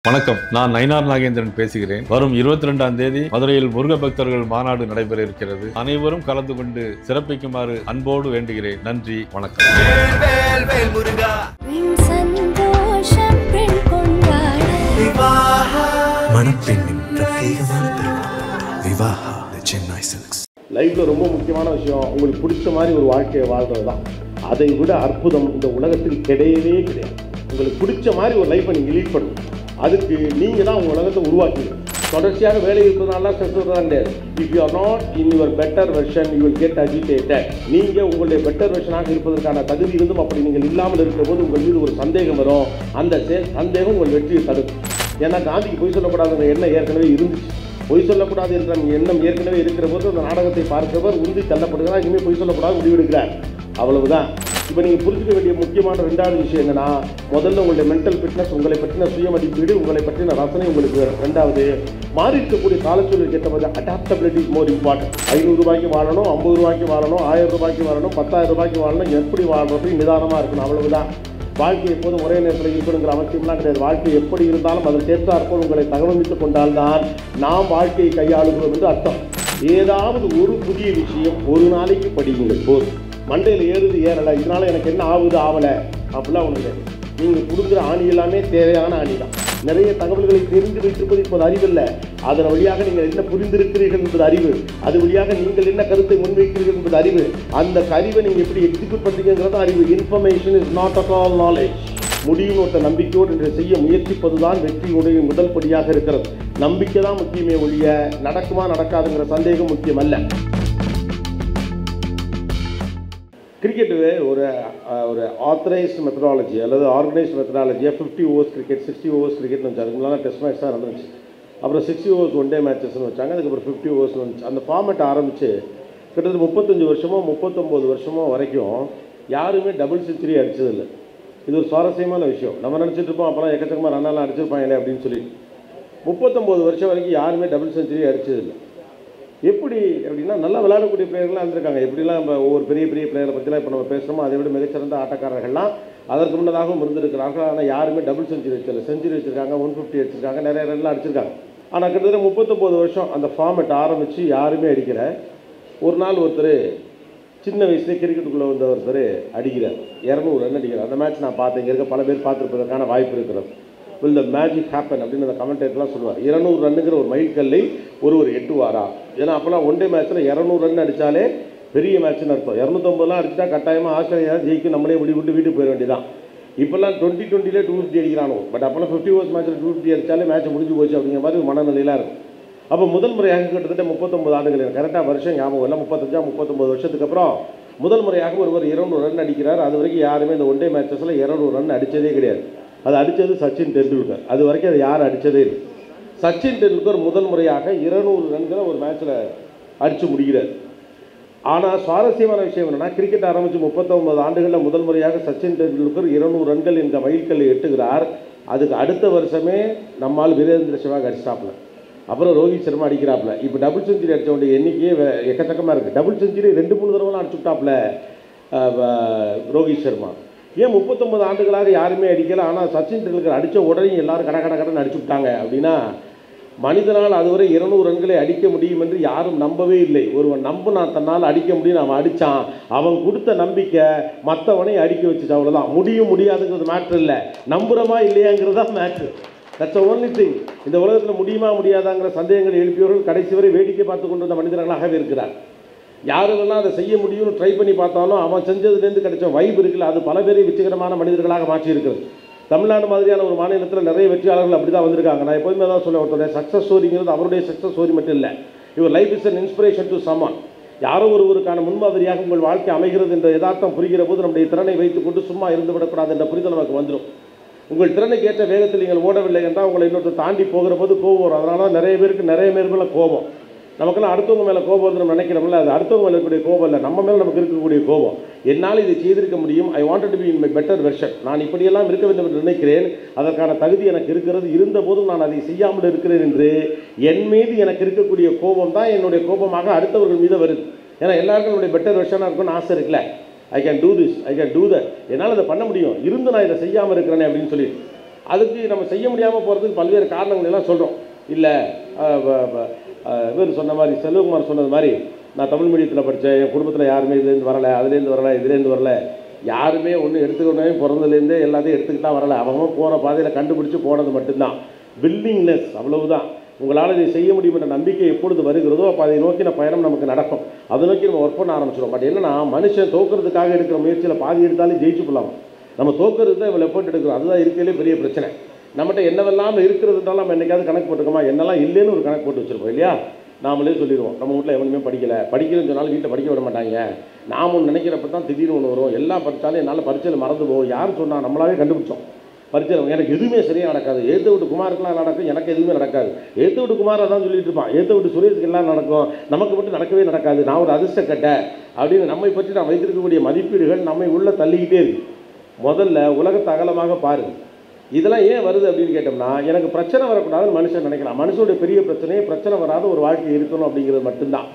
வணக்கம், நான் நயினார் நாகேந்திரன் பேசுகிறேன். வரும் 22ஆம் தேதி மதுரையில் முருக பக்தர்கள் மாநாடு நடைபெற இருக்கிறது. அனைவரும் கலந்து கொண்டு சிறப்பிக்குமாறு அன்போடு வேண்டுகிறேன். நன்றி, வணக்கம். மணப்பெண்ணின் பிரத்யேகமான விவாஹா சென்னை சில்க்ஸ். லைஃப்ல ரொம்ப முக்கியமான விஷயம் உங்களுக்கு பிடிச்ச மாதிரி ஒரு வாழ்க்கையை வாழ்றது தான். அதை விட அற்புதம் இந்த உலகத்தில் கிடையவே கிடையாது. உங்களுக்கு பிடிச்ச மாதிரி ஒரு லைஃப்பை நீங்கள் லீட் பண்ணணும். அதுக்கு நீங்கள் தான் உங்கள் உலகத்தை உருவாக்கிங்க. தொடர்ச்சியாக வேலை இருக்கிறதுனால ஸ்ட்ரெஸ் தான் கிடையாது. If you are not in your better version you will get agitated. நீங்கள் உங்களுடைய பெட்டர் வெர்ஷனாக இருப்பதற்கான தகுதி இருந்தும் அப்படி நீங்கள் இல்லாமல் இருக்கிற போது உங்கள் மீது ஒரு சந்தேகம் வரும். அந்த சந்தேகம் உங்கள் வெற்றியை தடுக்கும். ஏன்னா காந்திக்கு பொய் சொல்லக்கூடாதுங்கிற எண்ணம் ஏற்கனவே இருந்துச்சு. பொய் சொல்லக்கூடாது என்ற எண்ணம் ஏற்கனவே இருக்கிற போது அந்த நாடகத்தை பார்க்கிறவர் உந்தி தள்ளப்படுகிறார். இனிமேல் பொய் சொல்லக்கூடாது முடிவெடுக்கிறார். அவ்வளவுதான். இப்போ நீங்கள் புரிஞ்சுக்க வேண்டிய முக்கியமான ரெண்டாவது விஷயம் என்னன்னா, முதல்ல உங்களுடைய மென்டல் ஃபிட்னஸ், உங்களை பற்றின சுய மதிப்பீடு, உங்களை பற்றின ரசனை உங்களுக்கு ரெண்டாவது. மாறி இருக்கக்கூடிய காலச்சூழலுக்கு ஏற்ற மாதிரி அடாப்டபிலிட்டி இஸ் மோர் இம்பார்ட்டன்ட். 500 ரூபாய்க்கு வாழணும், 50 ரூபாய்க்கு வாழணும், 1000 ரூபாய்க்கு வாழணும், 10,000 ரூபாய்க்கு வாழணும், எப்படி வாழ்றது நிதானமாக இருக்கணும். அவ்வளவுதான். வாழ்க்கை எப்போதும் ஒரே நேரத்தில் இருக்கணுங்கிற அவசியம்லாம் கிடையாது. வாழ்க்கை எப்படி இருந்தாலும் அதற்கு ஏற்றாற்போல் உங்களை தகவமைத்துக் கொண்டால்தான் நாம் வாழ்க்கையை கையாளுகிறோம் என்று அர்த்தம். ஏதாவது ஒரு புதிய விஷயம் ஒரு நாளைக்கு படியுங்கள் போதும். மண்டையில் ஏறுது ஏறலை, இதனால எனக்கு என்ன ஆகுது ஆகலை அப்படிலாம் ஒன்று கிடையாது. நீங்கள் கொடுக்குற ஆணி எல்லாமே தேவையான ஆணி தான். நிறைய தகவல்களை தெரிந்து வைத்திருப்பது இப்போது அறிவில்லை. அதன் வழியாக நீங்கள் என்ன புரிந்திருக்கிறீர்கள் என்பது அறிவு. அது வழியாக நீங்கள் என்ன கருத்தை முன்வைக்கிறீர்கள் என்பது அறிவு. அந்த அறிவை நீங்கள் எப்படி எக்ஸிக்யூட் பண்ணுறீங்கிறது அறிவு. Information is not at all knowledge. முடியும் ஒருத்த நம்பிக்கையோடு என்று செய்ய முயற்சிப்பதுதான் வெற்றியுடைய முதல் படியாக இருக்கிறது. நம்பிக்கை தான் முக்கியமே ஒழிய நடக்குமா நடக்காதுங்கிற சந்தேகம் முக்கியம் அல்ல. கிரிக்கெட்டு ஒரு ஆத்தரைஸ்டு மெத்தடாலஜி அல்லது ஆர்கனைஸ்டு மெத்தடாலஜியாக 50 ஓவர்ஸ் கிரிக்கெட், 60 ஓவர்ஸ் கிரிக்கெட்னு வச்சாங்க. அதுக்கு முன்னாடி டெஸ்ட் மேட்ச் தான் நடந்துச்சு. அப்புறம் 60 ஓவர்ஸ் ஒன் டே மேட்சஸ்ன்னு வச்சாங்க. அதுக்கப்புறம் 50 ஓவர்ஸ் வந்துச்சு. அந்த ஃபார்மேட் ஆரம்பித்து கிட்டத்தட்ட 35 வருஷமோ 39 வருஷமோ வரைக்கும் யாருமே டபுள் செஞ்சுரி அடித்ததில்லை. இது ஒரு சுவாரஸ்யமான விஷயம். நம்ம நினச்சிட்டு இருப்போம் அப்போலாம் எக்கச்சக்கமாக ரன்னெல்லாம் அடிச்சிருப்பாங்களே அப்படின்னு சொல்லி. 39 வருஷம் வரைக்கும் யாருமே டபுள் செஞ்சுரி அடித்ததில்லை. எப்படி அப்படின்னா நல்லா விளையாடக்கூடிய பிளேயர்கள்லாம் இருந்திருக்காங்க. எப்படிலாம் நம்ம ஒவ்வொரு பெரிய பெரிய பிளேயரை பற்றிலாம் இப்போ நம்ம பேசுகிறோமோ அதை விட மிகச்சிறந்த ஆட்டக்காரர்கள்லாம் அதற்கு முன்னதாகவும் இருந்திருக்கிறார்கள். ஆனால் யாருமே டபுள் செஞ்சுரி வச்சதில்லை. செஞ்சுரி வச்சுருக்காங்க, 150 அடிச்சிருக்காங்க, நிறைய ரன்லாம் அடிச்சிருக்காங்க. ஆனால் கிட்டத்தட்ட 39 வருஷம் அந்த ஃபார்மேட் ஆரம்பித்து யாருமே அடிக்கிற. ஒரு நாள் ஒருத்தர் சின்ன வயசுலேயே கிரிக்கெட்டுக்குள்ளே வந்த ஒருத்தர் அடிக்கிறார், 200 ரன் அடிக்கிறார். அந்த மேட்ச் நான் பார்த்தேன். இங்கே இருக்க பல பேர் பார்த்துருப்பதற்கான வாய்ப்பு இருக்கிறது. வில் த மேஜிக் ஹேப்பன் அப்படின்னு அந்த கமெண்டேட்டர்லாம் சொல்லுவார். 200 ரன்னுங்கிற ஒரு மைல்கல்லை ஒருவர் எட்டுவாரா? ஏன்னா அப்போலாம் ஒன் டே மேட்ச்சில் 200 ரன் அடித்தாலே பெரிய மேட்ச்னு அர்த்தம். 250 அடிச்சுட்டா கட்டாயமாக ஆஸ்திரேலியா ஜெயிக்கும், நம்மளே விட்டு வீட்டுக்கு போயிட வேண்டியதான். இப்போல்லாம் 2020 250 அடிக்கிறானோ. பட் அப்போலாம் 50 ஓவர்ஸ் மேட்ச்சில் 250 அடித்தாலே மேட்ச் முடிஞ்சு போச்சு அப்படிங்கிற மாதிரி மனநிலையெல்லாம் இருக்கும். அப்போ முதல் முறையாக கிட்டத்தட்ட 39 ஆண்டுகள், கரெக்டாக வருஷம் ஞாபகம் இல்லை, 39 வருஷத்துக்கு அப்புறம் முதல் முறையாக ஒருவர் 200 ரன் அடிக்கிறார். அது வரைக்கும் யாருமே இந்த ஒன் டே மேட்சஸில் 200 ரன் அடித்ததே கிடையாது. அது அடித்தது சச்சின் டெண்டுல்கர். அது வரைக்கும் அது யார் அடித்ததே இல்லை. சச்சின் டெண்டுல்கர் முதல் முறையாக 200 ரன்களை ஒரு மேட்ச்சில் அடித்து முடிகிறார். ஆனால் சுவாரஸ்யமான விஷயம் என்னென்னா, கிரிக்கெட் ஆரம்பித்து 39 ஆண்டுகளில் முதல் முறையாக சச்சின் டெண்டுல்கர் 200 ரன்கள் என்ற மைல்கல்லை எட்டுகிறார். அதுக்கு அடுத்த வருஷமே நம்மால் வீரேந்திர சேவாக் அடிச்சிட்டாப்புல. அப்புறம் ரோஹித் சர்மா அடிக்கிறாப்புல. இப்போ டபுள் செஞ்சுரி அடித்தவனுடைய எண்ணிக்கையே எக்கச்சக்கமாக இருக்குது. டபுள் செஞ்சுரி 2-3 தடவைலாம் அடிச்சுட்டாப்புல ரோஹித் சர்மா. ஏன் 39 ஆண்டுகளாக யாருமே அடிக்கலை? ஆனால் சச்சின் டெண்டுல்கர் அடித்த உடனே எல்லாரும் கடன்னு அடிச்சு விட்டாங்க. அப்படின்னா மனிதனால் அதுவரை 200 ரன்களை அடிக்க முடியும் என்று யாரும் நம்பவே இல்லை. ஒருவன் நம்பினான் தன்னால் அடிக்க முடியும், அவன் அடித்தான். அவன் கொடுத்த நம்பிக்கை மற்றவனை அடிக்க வச்சுச்சு. அவ்வளோதான். முடியும் முடியாதுங்கிறது மேட்ரு இல்லை, நம்புகிறோமா இல்லையாங்கிறது தான் matter. That's the only thing. இந்த உலகத்தில் முடியுமா முடியாதாங்கிற சந்தேகங்கள் எழுப்பியவர்கள் கடைசி வரை வேடிக்கை பார்த்து கொண்டு வந்த மனிதர்களாகவே இருக்கிறார். யாரெல்லாம் அதை செய்ய முடியும்னு ட்ரை பண்ணி பார்த்தாலும் அவன் செஞ்சதுலேருந்து கிடைச்ச வைப் இருக்குல்ல, அது பல பேரை வெற்றிகரமான மனிதர்களாக மாற்றி இருக்கிறது. தமிழ்நாடு மாதிரியான ஒரு மாநிலத்தில் நிறைய வெற்றியாளர்கள் அப்படி தான் வந்திருக்காங்க. நான் எப்போதுமே தான் சொல்ல, ஒருத்தருடைய சக்ஸஸ் ஸ்டோரிங்கிறது அவருடைய சக்ஸஸ் ஸ்டோரி மட்டும் இல்லை. Your life is an inspiration to someone. யாரோ ஒருவருக்கான முன்மாதிரியாக உங்கள் வாழ்க்கை அமைகிறது என்ற யதார்த்தம் புரிகிற போது நம்முடைய திறனை வைத்துக்கொண்டு சும்மா இருந்து விடக்கூடாது என்ற புரிதல் நமக்கு வந்துடும். உங்கள் திறனுக்கு ஏற்ற வேகத்தில் நீங்கள் ஓடவில்லை என்றால் உங்களை இன்னொருத்தர் தாண்டி போகிற போது கோபம் வரும். அதனால தான் நிறைய பேருக்கு நிறைய மேற்கொள்ள கோபம். நமக்கெல்லாம் அடுத்தவங்க மேலே கோபம் வந்து நம்ம நினைக்கிறோம்ல, அது அடுத்தவங்க மேலே இருக்கக்கூடிய கோபம் இல்லை, நம்ம மேலே நமக்கு இருக்கக்கூடிய கோபம். என்னால் இதை செய்திருக்க முடியும். I wanted to be in my better version. நான் இப்படியெல்லாம் இருக்க வேண்டும் என்று நினைக்கிறேன். அதற்கான தகுதி எனக்கு இருக்கிறது. இருந்த போதும் நான் அதை செய்யாமல் இருக்கிறேன் என்று என் மீது எனக்கு இருக்கக்கூடிய கோபம் தான் என்னுடைய கோபமாக அடுத்தவர்கள் மீது வருது. ஏன்னா எல்லாருக்கும் என்னுடைய பெட்டர் வெர்ஷனாக இருக்கும்னு ஆசை இருக்குல்ல. I can do this, I can do that, என்னால் அதை பண்ண முடியும், இருந்து நான் இதை செய்யாமல் இருக்கிறேனே அப்படின்னு சொல்லி அதுக்கு நம்ம செய்ய முடியாமல் போகிறதுக்கு பல்வேறு காரணங்கள் எல்லாம் சொல்கிறோம். இல்லை இவர் சொன்ன மாதிரி, செல்வகுமார் சொன்னது மாதிரி, நான் தமிழ் மீடியத்தில் படித்தேன், என் குடும்பத்தில் யாருமே இதுலேருந்து வரலை, அதுலேருந்து வரலை, இதுலேருந்து வரல, யாருமே ஒன்று எடுத்துக்கொண்டே பிறந்ததுலேருந்தே எல்லாத்தையும் எடுத்துக்கிட்டா வரலை, அவங்க போகிற பாதையில் கண்டுபிடிச்சி போனது மட்டும்தான். வில்லிங்னஸ், அவ்வளவுதான். உங்களால் இதை செய்ய முடியும் என்ற நம்பிக்கை எப்பொழுது வருகிறதோ அப்போ அதை நோக்கின பயணம் நமக்கு நடக்கும். அதை நோக்கி நம்ம ஒர்க் பண்ண ஆரம்பிச்சிடும். பட் என்னன்னா, மனுஷன் தோக்கிறதுக்காக எடுக்கிற முயற்சியில் பாதி எடுத்தாலும் ஜெயிச்சு போடலாம். நம்ம தோக்கிறது தான் இவ்வளோ எஃபர்ட் எடுக்கிறோம். அதுதான் இருக்கிறதுலே பெரிய பிரச்சனை. நம்மகிட்ட என்னவெல்லாம் இருக்கிறதுனால நம்ம என்னைக்காவது கணக்கு போட்டுக்கோமா? என்னெல்லாம் இல்லைன்னு ஒரு கணக்கு போட்டு வச்சுருப்போம் இல்லையா? நாமளே சொல்லிடுவோம், நம்ம வீட்டில் எவனுமே படிக்கலைன்னு சொன்னாலும் வீட்டில் படிக்க விட மாட்டாங்க. நாம் ஒன்று நினைக்கிறப்ப தான் திடீர்னு ஒன்று வரும். எல்லாம் படித்தாலும் என்னால் பரீட்சையில் மறந்து போகும். யார் சொன்னால் நம்மளாவே கண்டுபிடிச்சோம். பரீட்சையில் எனக்கு எதுவுமே சரியாக நடக்காது. ஏற்ற விட்டு குமாருக்குலாம் நடக்கும், எனக்கு எதுவுமே நடக்காது. ஏற்ற விட்டு குமாரை தான் சொல்லிட்டு இருப்பான். ஏற்ற விட்டு சுரேஷுக்கு எல்லாம் நடக்கும், நமக்கு மட்டும் நடக்கவே நடக்காது. நான் ஒரு அதிர்ஷ்டக்கட்டை அப்படின்னு நம்மை பற்றி நான் வைத்திருக்கக்கூடிய மதிப்பீடுகள் நம்மை உள்ள தள்ளிக்கிட்டே இருக்கு. முதல்ல உலகத்தை அகலமாக பாருங்கள். இதெல்லாம் ஏன் வருது அப்படின்னு கேட்டோம்னா, எனக்கு பிரச்சனை வரக்கூடாதுன்னு மனுஷன் நினைக்கலாம். மனுஷனுடைய பெரிய பிரச்சனையே பிரச்சனை வராத ஒரு வாழ்க்கை இருக்கணும் அப்படிங்கிறது மட்டும்தான்.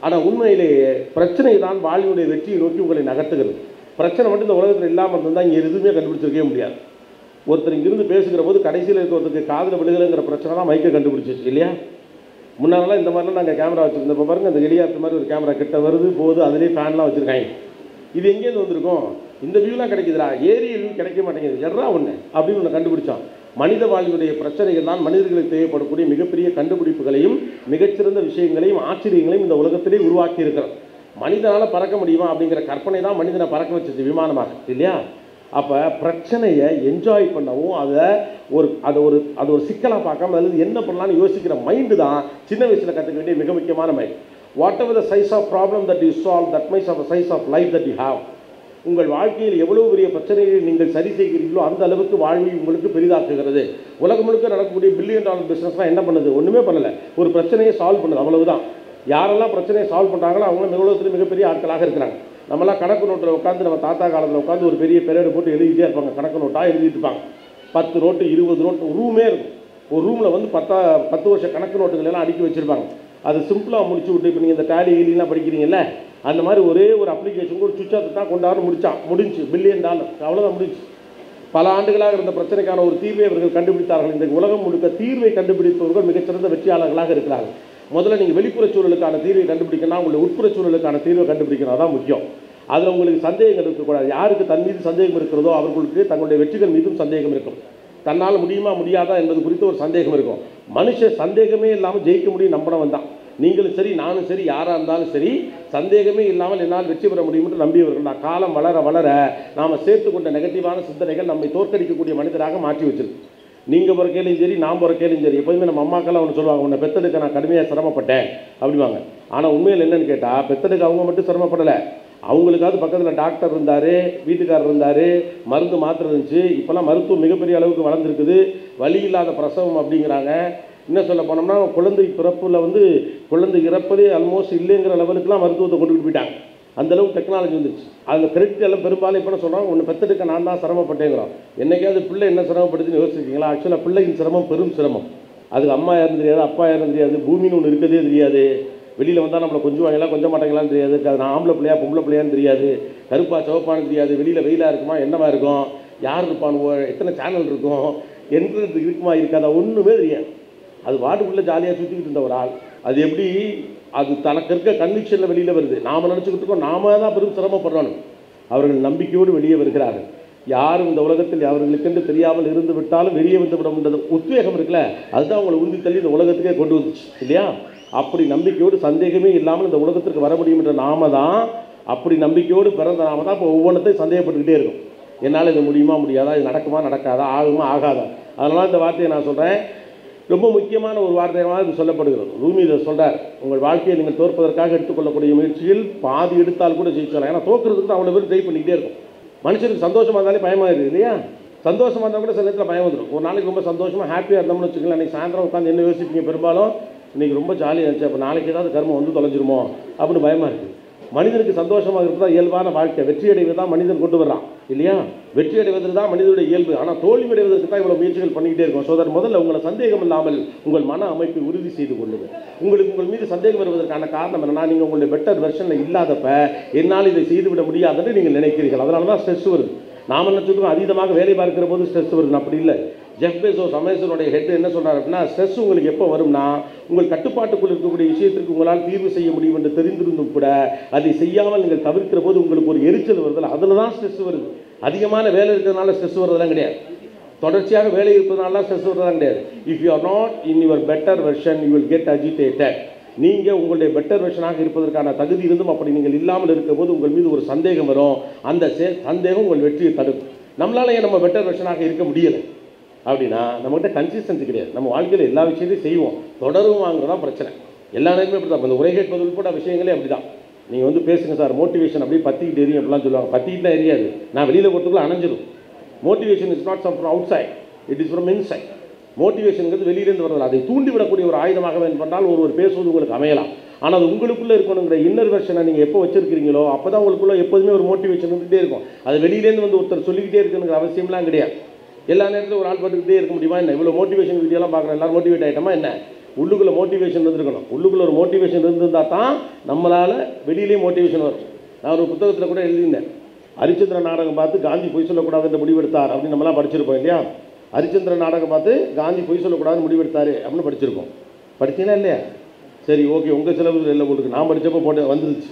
ஆனால் உண்மையிலேயே பிரச்சனை தான் வாழ்வினுடைய வெற்றியை நோக்கி உங்களை நகர்த்துகிறது. பிரச்சனை மட்டும் இந்த உலகத்தில் இல்லாமல் இருந்தால் இங்கே எதுவுமே கண்டுபிடிச்சிருக்கவே முடியாது. ஒருத்தர் இங்கிருந்து பேசுகிற போது கடைசியில் இருக்கிறதுக்கு காதில் விழுகலைங்கிற பிரச்சனை தான் மைக்கை கண்டுபிடிச்சிச்சு இல்லையா? முன்னாலாம் இந்த மாதிரிலாம் நாங்கள் கேமரா வச்சுருந்தோம். இப்போ பாருங்கள், இந்த ஹெலிகாப்டர் மாதிரி ஒரு கேமரா கிட்ட வருது போகுது, அதுலேயே ஃபேன்லாம் வச்சுருக்காங்க. இது எங்கேருந்து வந்திருக்கும்? இந்த வியூலாம் கிடைக்குதுடா, ஏரியல் வியூ கிடைக்க மாட்டேங்குது, எறா ஒன்று அப்படின்னு ஒன்று கண்டுபிடிச்சான். மனித வாழ்வுடைய பிரச்சனைகள் தான் மனிதர்களுக்கு தேவைப்படக்கூடிய மிகப்பெரிய கண்டுபிடிப்புகளையும் மிகச்சிறந்த விஷயங்களையும் ஆச்சரியங்களையும் இந்த உலகத்திலே உருவாக்கி இருக்கிறோம். மனிதனால் பறக்க முடியுமா அப்படிங்கிற கற்பனை தான் மனிதனை பறக்க வச்சிச்சு விமானமாக இல்லையா? அப்போ பிரச்சனையை என்ஜாய் பண்ணவும் அதை ஒரு சிக்கலாக பார்க்காம அதில் என்ன பண்ணலான்னு யோசிக்கிற மைண்டு தான் சின்ன வயசில் கற்றுக்க வேண்டிய மிக முக்கியமான mind. Whatever the size of problem that you solve, that mice of size of life that you have. உங்கள் வாழ்க்கையில் எவ்வளோ பெரிய பிரச்சனைகளை நீங்கள் சரி செய்கிறீர்களோ அந்த அளவுக்கு வாழ்வை உங்களுக்கு பெரிதாக்குகிறது. உலகம் முழுக்க நடக்கக்கூடிய $1 பில்லியன் பிஸ்னஸ்லாம் என்ன பண்ணுது? ஒன்றுமே பண்ணலை, ஒரு பிரச்சனையை சால்வ் பண்ணுது, அவ்வளவுதான். யாரெல்லாம் பிரச்சனையை சால்வ் பண்ணுறாங்களோ அவங்க உலகத்தில் மிகப்பெரிய ஆட்களாக இருக்கிறாங்க. நம்மளாம் கணக்கு நோட்டில் உட்காந்து நம்ம தாத்தா காலத்தில் உட்காந்து ஒரு பெரிய பெரியடு போட்டு எழுதிட்டே இருப்பாங்க. கணக்கு நோட்டாக எழுதிட்டு இருப்பாங்க. 10 நோட்டு 20 நோட்டு ரூமே இருக்கும். ஒரு ரூமில் வந்து 10 வருஷ கணக்கு நோட்டுகள் எல்லாம் அடுக்கி வச்சுருப்பாங்க. அது சிம்பிளாக முடிச்சு விட்டு, இப்போ நீங்கள் இந்த டேலி ஈலிலாம் படிக்கிறீங்கல்ல, அந்த மாதிரி ஒரே ஒரு அப்ளிகேஷன் ஒரு சுவிட்சை தான் கொண்டாட முடிஞ்சு $1 பில்லியன், அவ்வளோதான் முடிஞ்சு. பல ஆண்டுகளாக இருந்த பிரச்சனைக்கான ஒரு தீர்வை அவர்கள் கண்டுபிடித்தார்கள். இந்த உலகம் முழுக்க தீர்வை கண்டுபிடிப்பவர்கள் மிகச்சிறந்த வெற்றியாளர்களாக இருக்கிறார்கள். முதல்ல நீங்கள் வெளிப்புற சூழலுக்கான தீர்வை கண்டுபிடிக்கணும், உங்களுடைய உட்புற சூழலுக்கான தீர்வை கண்டுபிடிக்கணும். அதான் முக்கியம். அதில் உங்களுக்கு சந்தேகங்கள் இருக்கக்கூடாது. யாருக்கு தன் மீது சந்தேகம் இருக்கிறதோ அவர்களுக்கு தங்களுடைய வெற்றிகள் மீதும் சந்தேகம் இருக்கும். தன்னால் முடியுமா முடியாதா என்பது குறித்து ஒரு சந்தேகம் இருக்கும். மனுஷன் சந்தேகமே இல்லாமல் ஜெயிக்க முடியும் நம்பினவன் தான். நீங்களும் சரி, நானும் சரி, யாராக இருந்தாலும் சரி, சந்தேகமே இல்லாமல் என்னால் வெற்றி பெற முடியும் என்று நம்பியவர்கள். நான் காலம் வளர வளர நாம் சேர்த்து கொண்ட நெகட்டிவான சிந்தனைகள் நம்மை தோற்கடிக்கக்கூடிய மனிதராக மாற்றி வச்சிருக்கு. நீங்கள் பிறக்கையிலும் சரி, நான் பிறக்கையிலும் சரி, எப்போதுமே நம்ம அம்மாக்கெல்லாம் ஒன்று சொல்லுவாங்க, உன்னை பெத்தெடுக்க நான் கடுமையாக சிரமப்பட்டேன் அப்படிவாங்க. ஆனால் உண்மையில் என்னன்னு கேட்டால், பெத்தெடுக்க அவங்க மட்டும் சிரமப்படலை, அவங்களுக்காவது பக்கத்தில் டாக்டர் இருந்தார், வீட்டுக்காரர் இருந்தார், மருந்து மாத்திரை இருந்துச்சு. இப்போல்லாம் மருத்துவம் மிகப்பெரிய அளவுக்கு வளர்ந்துருக்குது. வலி இல்லாத பிரசவம் அப்படிங்கிறாங்க. இன்னும் சொல்ல போனோம்னா குழந்தை பிறப்பில் வந்து குழந்தை இறப்பதே ஆல்மோஸ்ட் இல்லைங்கிற லெவலுக்குலாம் மருத்துவத்தை கொண்டுட்டு போயிட்டாங்க. அந்தளவுக்கு டெக்னாலஜி வந்துருச்சு. அந்த கிரெடிட் எல்லாம் பெரும்பாலும் இப்போ சொல்கிறாங்க, ஒன்று பெற்றெடுக்க நான் தான் சிரமப்பட்டேங்கிறோம். என்னைக்காவது பிள்ளை என்ன சிரமப்படுதுன்னு யோசிச்சிருக்கீங்களா? ஆக்சுவலாக பிள்ளையின் சிரமம் பெரும் சிரமம். அதுக்கு அம்மா யாரும் தெரியாது, அப்பா யாரும் தெரியாது, பூமின்னு ஒன்று இருக்கதே தெரியாது. வெளியில் வந்தால் நம்மளை கொஞ்சம் வாங்கலாம் கொஞ்சம் மாட்டாங்களான்னு தெரியாது. அது நான் ஆம்பளை பிள்ளையா பொம்பளை பிள்ளையான்னு தெரியாது. கருப்பா சிவப்பானு தெரியாது. வெளியில் வெயிலாக இருக்குமா என்னவா இருக்கும், யார் இருப்பானுவோ, எத்தனை சேனல் இருக்கும், என்ட்ரன்ஸ் இருக்குமா இருக்காதா, ஒன்றுமே தெரியாது. அது வாட்டுக்குள்ளே ஜாலியாக சுற்றிக்கிட்டு இருந்த ஒரு ஆள். அது எப்படி அது தனக்கு இருக்க கன்விக்ஷனில் வெளியில் வருது. நாம் நினச்சிக்கிட்டு இருக்கோம் நாம தான் பெரும் சிரமப்படுறோம். அவர்கள் நம்பிக்கையோடு வெளியே வருகிறார்கள். யாரும் இந்த உலகத்தில் அவர்களுக்கென்று தெரியாமல் இருந்து விட்டாலும் வெளியே வந்து விட உத்வேகம் இருக்குல்ல, அதுதான் அவங்களை உந்தி தள்ளி இந்த உலகத்துக்கே கொண்டு வந்துச்சு இல்லையா? அப்படி நம்பிக்கையோடு சந்தேகமே இல்லாமல் இந்த உலகத்திற்கு வர முடியும் என்ற நாம தான், அப்படி நம்பிக்கையோடு பிறந்த நாம தான் இப்போ ஒவ்வொன்றத்தையும் சந்தேகப்பட்டுக்கிட்டே இருக்கும். என்னால் இது முடியுமா முடியாதா, இது நடக்குமா நடக்காதா, ஆகுமா ஆகாதா. அதனால இந்த வார்த்தையை நான் சொல்கிறேன். ரொம்ப முக்கியமான ஒரு வார்த்தையாக இது சொல்லப்படுகிறது. ரூமி இதை சொல்கிறார், உங்கள் வாழ்க்கையை நீங்கள் தோற்பதற்காக எடுத்துக்கொள்ளக்கூடிய முயற்சியில் பாதி எடுத்தால் கூட ஜெயிச்சலாம். ஏன்னா தோற்கிறதுக்கு தான் அவ்வளோ பேர் ட்ரை பண்ணிக்கிட்டே இருக்கும். மனுஷனுக்கு சந்தோஷமாக இருந்தாலே பயமாக இருக்குது இல்லையா? சந்தோஷமாக இருந்தால் கூட சில நேரத்தில் பயம் வந்துடும். ஒரு நாளைக்கு ரொம்ப சந்தோஷமாக ஹாப்பியாக இருந்தோம்னு வச்சுக்கலாம், அன்றைக்கி சாயந்தரம் உட்காந்து என்ன யோசிப்பீங்க? பெரும்பாலும் இன்றைக்கி ரொம்ப ஜாலியாக இருந்துச்சு, அப்போ நாளைக்கு ஏதாவது கர்மம் வந்து தொலைஞ்சிருமோ அப்படின்னு பயமாக இருக்குது. மனிதனுக்கு சந்தோஷமாக இருக்கிறது தான் இயல்பான வாழ்க்கை. வெற்றி அடைவது தான் மனிதன் கொண்டு வர்றான் இல்லையா? வெற்றி அடைவதற்கு தான் மனிதனுடைய இயல்பு. ஆனால் தோல்வி அடைவதற்கு தான் இவ்வளோ முயற்சிகள் பண்ணிக்கிட்டே இருக்கும். ஸோ அதன் முதல்ல உங்களை சந்தேகம் இல்லாமல் உங்கள் மன அமைப்பை உறுதி செய்து கொள்ளுங்கள். உங்களுக்கு உங்கள் மீது சந்தேகம் வருவதற்கான காரணம் என்னன்னா, நீங்கள் உங்களுடைய பெட்டர் வெர்ஷனில் இல்லாதப்ப என்னால் இதை செய்துவிட முடியாதுன்னு நீங்கள் நினைக்கிறீர்கள். அதனால தான் ஸ்ட்ரெஸ் வருது. நாம நினச்சிருக்கோம் அதீதமாக வேலை பார்க்கிற போது ஸ்ட்ரெஸ் வருது. அப்படி இல்லை. ஜெஃப் பெசோஸ் அமேசானுடைய ஹெட் என்ன சொல்கிறார் அப்படின்னா, ஸ்ட்ரெஸ் உங்களுக்கு எப்போ வரும்னா, உங்கள் கட்டுப்பாட்டுக்குள் இருக்கக்கூடிய விஷயத்திற்கு உங்களால் தீர்வு செய்ய முடியும் என்று தெரிந்திருந்தும் கூட அதை செய்யாமல் நீங்கள் தவிர்க்கிற போது உங்களுக்கு ஒரு எரிச்சல் வருதில்ல, அதில் தான் ஸ்ட்ரெஸ் வருது. அதிகமான வேலை இருக்கிறதுனால ஸ்ட்ரெஸ் வருவதெல்லாம் கிடையாது. தொடர்ச்சியாக வேலை இருப்பதனால ஸ்ட்ரெஸ் வருவதெல்லாம் கிடையாது. If you are not in your better version you will get agitated. நீங்கள் உங்களுடைய பெட்டர் வெர்ஷனாக இருப்பதற்கான தகுதி இருந்தும் அப்படி நீங்கள் இல்லாமல் இருக்கும்போது உங்கள் மீது ஒரு சந்தேகம் வரும். அந்த சந்தேகம் உங்கள் வெற்றியை தடுக்கும். நம்மளால ஏன் நம்ம பெட்டர் வெர்ஷனாக இருக்க முடியலை அப்படின்னா, நம்மகிட்ட கன்சிஸ்டன்சி கிடையாது. நம்ம வாழ்க்கையில் எல்லா விஷயத்தையும் செய்வோம், தொடரும் வாங்குறதான் பிரச்சனை. எல்லா நேரமே அப்படி தான். இந்த உரை கேட்பது உட்பட விஷயங்களே அப்படி தான். நீங்கள் வந்து பேசுங்க சார், மோட்டிவேஷன் அப்படியே பற்றிக்கிட்டு எரியும் அப்படிலாம் சொல்லுவாங்க. பற்றிக்கிட்டு எரியாது, நான் வெளியில் போகிறதுக்குள்ள அணைஞ்சிடும். Motivation is not some from outside, it is from inside. மோட்டிவேஷனுங்கிறது வெளியிலேருந்து வரது. அதை தூண்டிவிடக்கூடிய ஒரு ஆயுதமாக வேண்டால் ஒருவர் பேசுவது உங்களுக்கு அமையலாம். ஆனால் அது உங்களுக்குள்ளே இருக்கணுங்கிற இன்னர் வெர்ஷனை நீங்கள் எப்போ வச்சிருக்கிறீங்களோ அப்போ தான் உங்களுக்குள்ளே எப்போதுமே ஒரு மோட்டிவேஷன் இருந்துகிட்டே இருக்கும். அது வெளியிலேருந்து வந்து ஒருத்தர் சொல்லிக்கிட்டே இருக்குங்கிற அவசியம்லாம் கிடையாது. எல்லா நேரத்திலும் ஒரு ஆள் பார்த்துக்கிட்டே இருக்க முடியுமா என்ன? இவ்வளோ மோட்டிவேஷன் வீடியோலாம் பார்க்குறேன், எல்லோரும் மோட்டிவேட் ஆகிட்டோமா என்ன? உள்ளுக்குள்ளே மோட்டிவேஷன் இருந்துருக்கணும். உள்ளுக்குள்ளே ஒரு மோட்டிவேஷன் இருந்திருந்தால் தான் நம்மளால் வெளியிலேயே மோட்டிவேஷன் வரும். நான் ஒரு புத்தகத்தில் கூட எழுதியிருந்தேன், ஹரிச்சந்திர நாடகம் பார்த்து காந்தி பொய் சொல்லக்கூடாதுன்ற முடிவெடுத்தார் அப்படின்னு நம்மளாம் படிச்சிருப்போம் இல்லையா? ஹரிச்சந்திர நாடகம் பார்த்து காந்தி பொய் சொல்லக்கூடாதுன்னு முடிவெடுத்தார் அப்படின்னு படிச்சிருக்கோம். படித்தீங்களா இல்லையா? சரி, ஓகே, உங்கள் சிலபஸ் இல்லை உங்களுக்கு. நான் படித்தப்போ போட்டு வந்துருச்சு.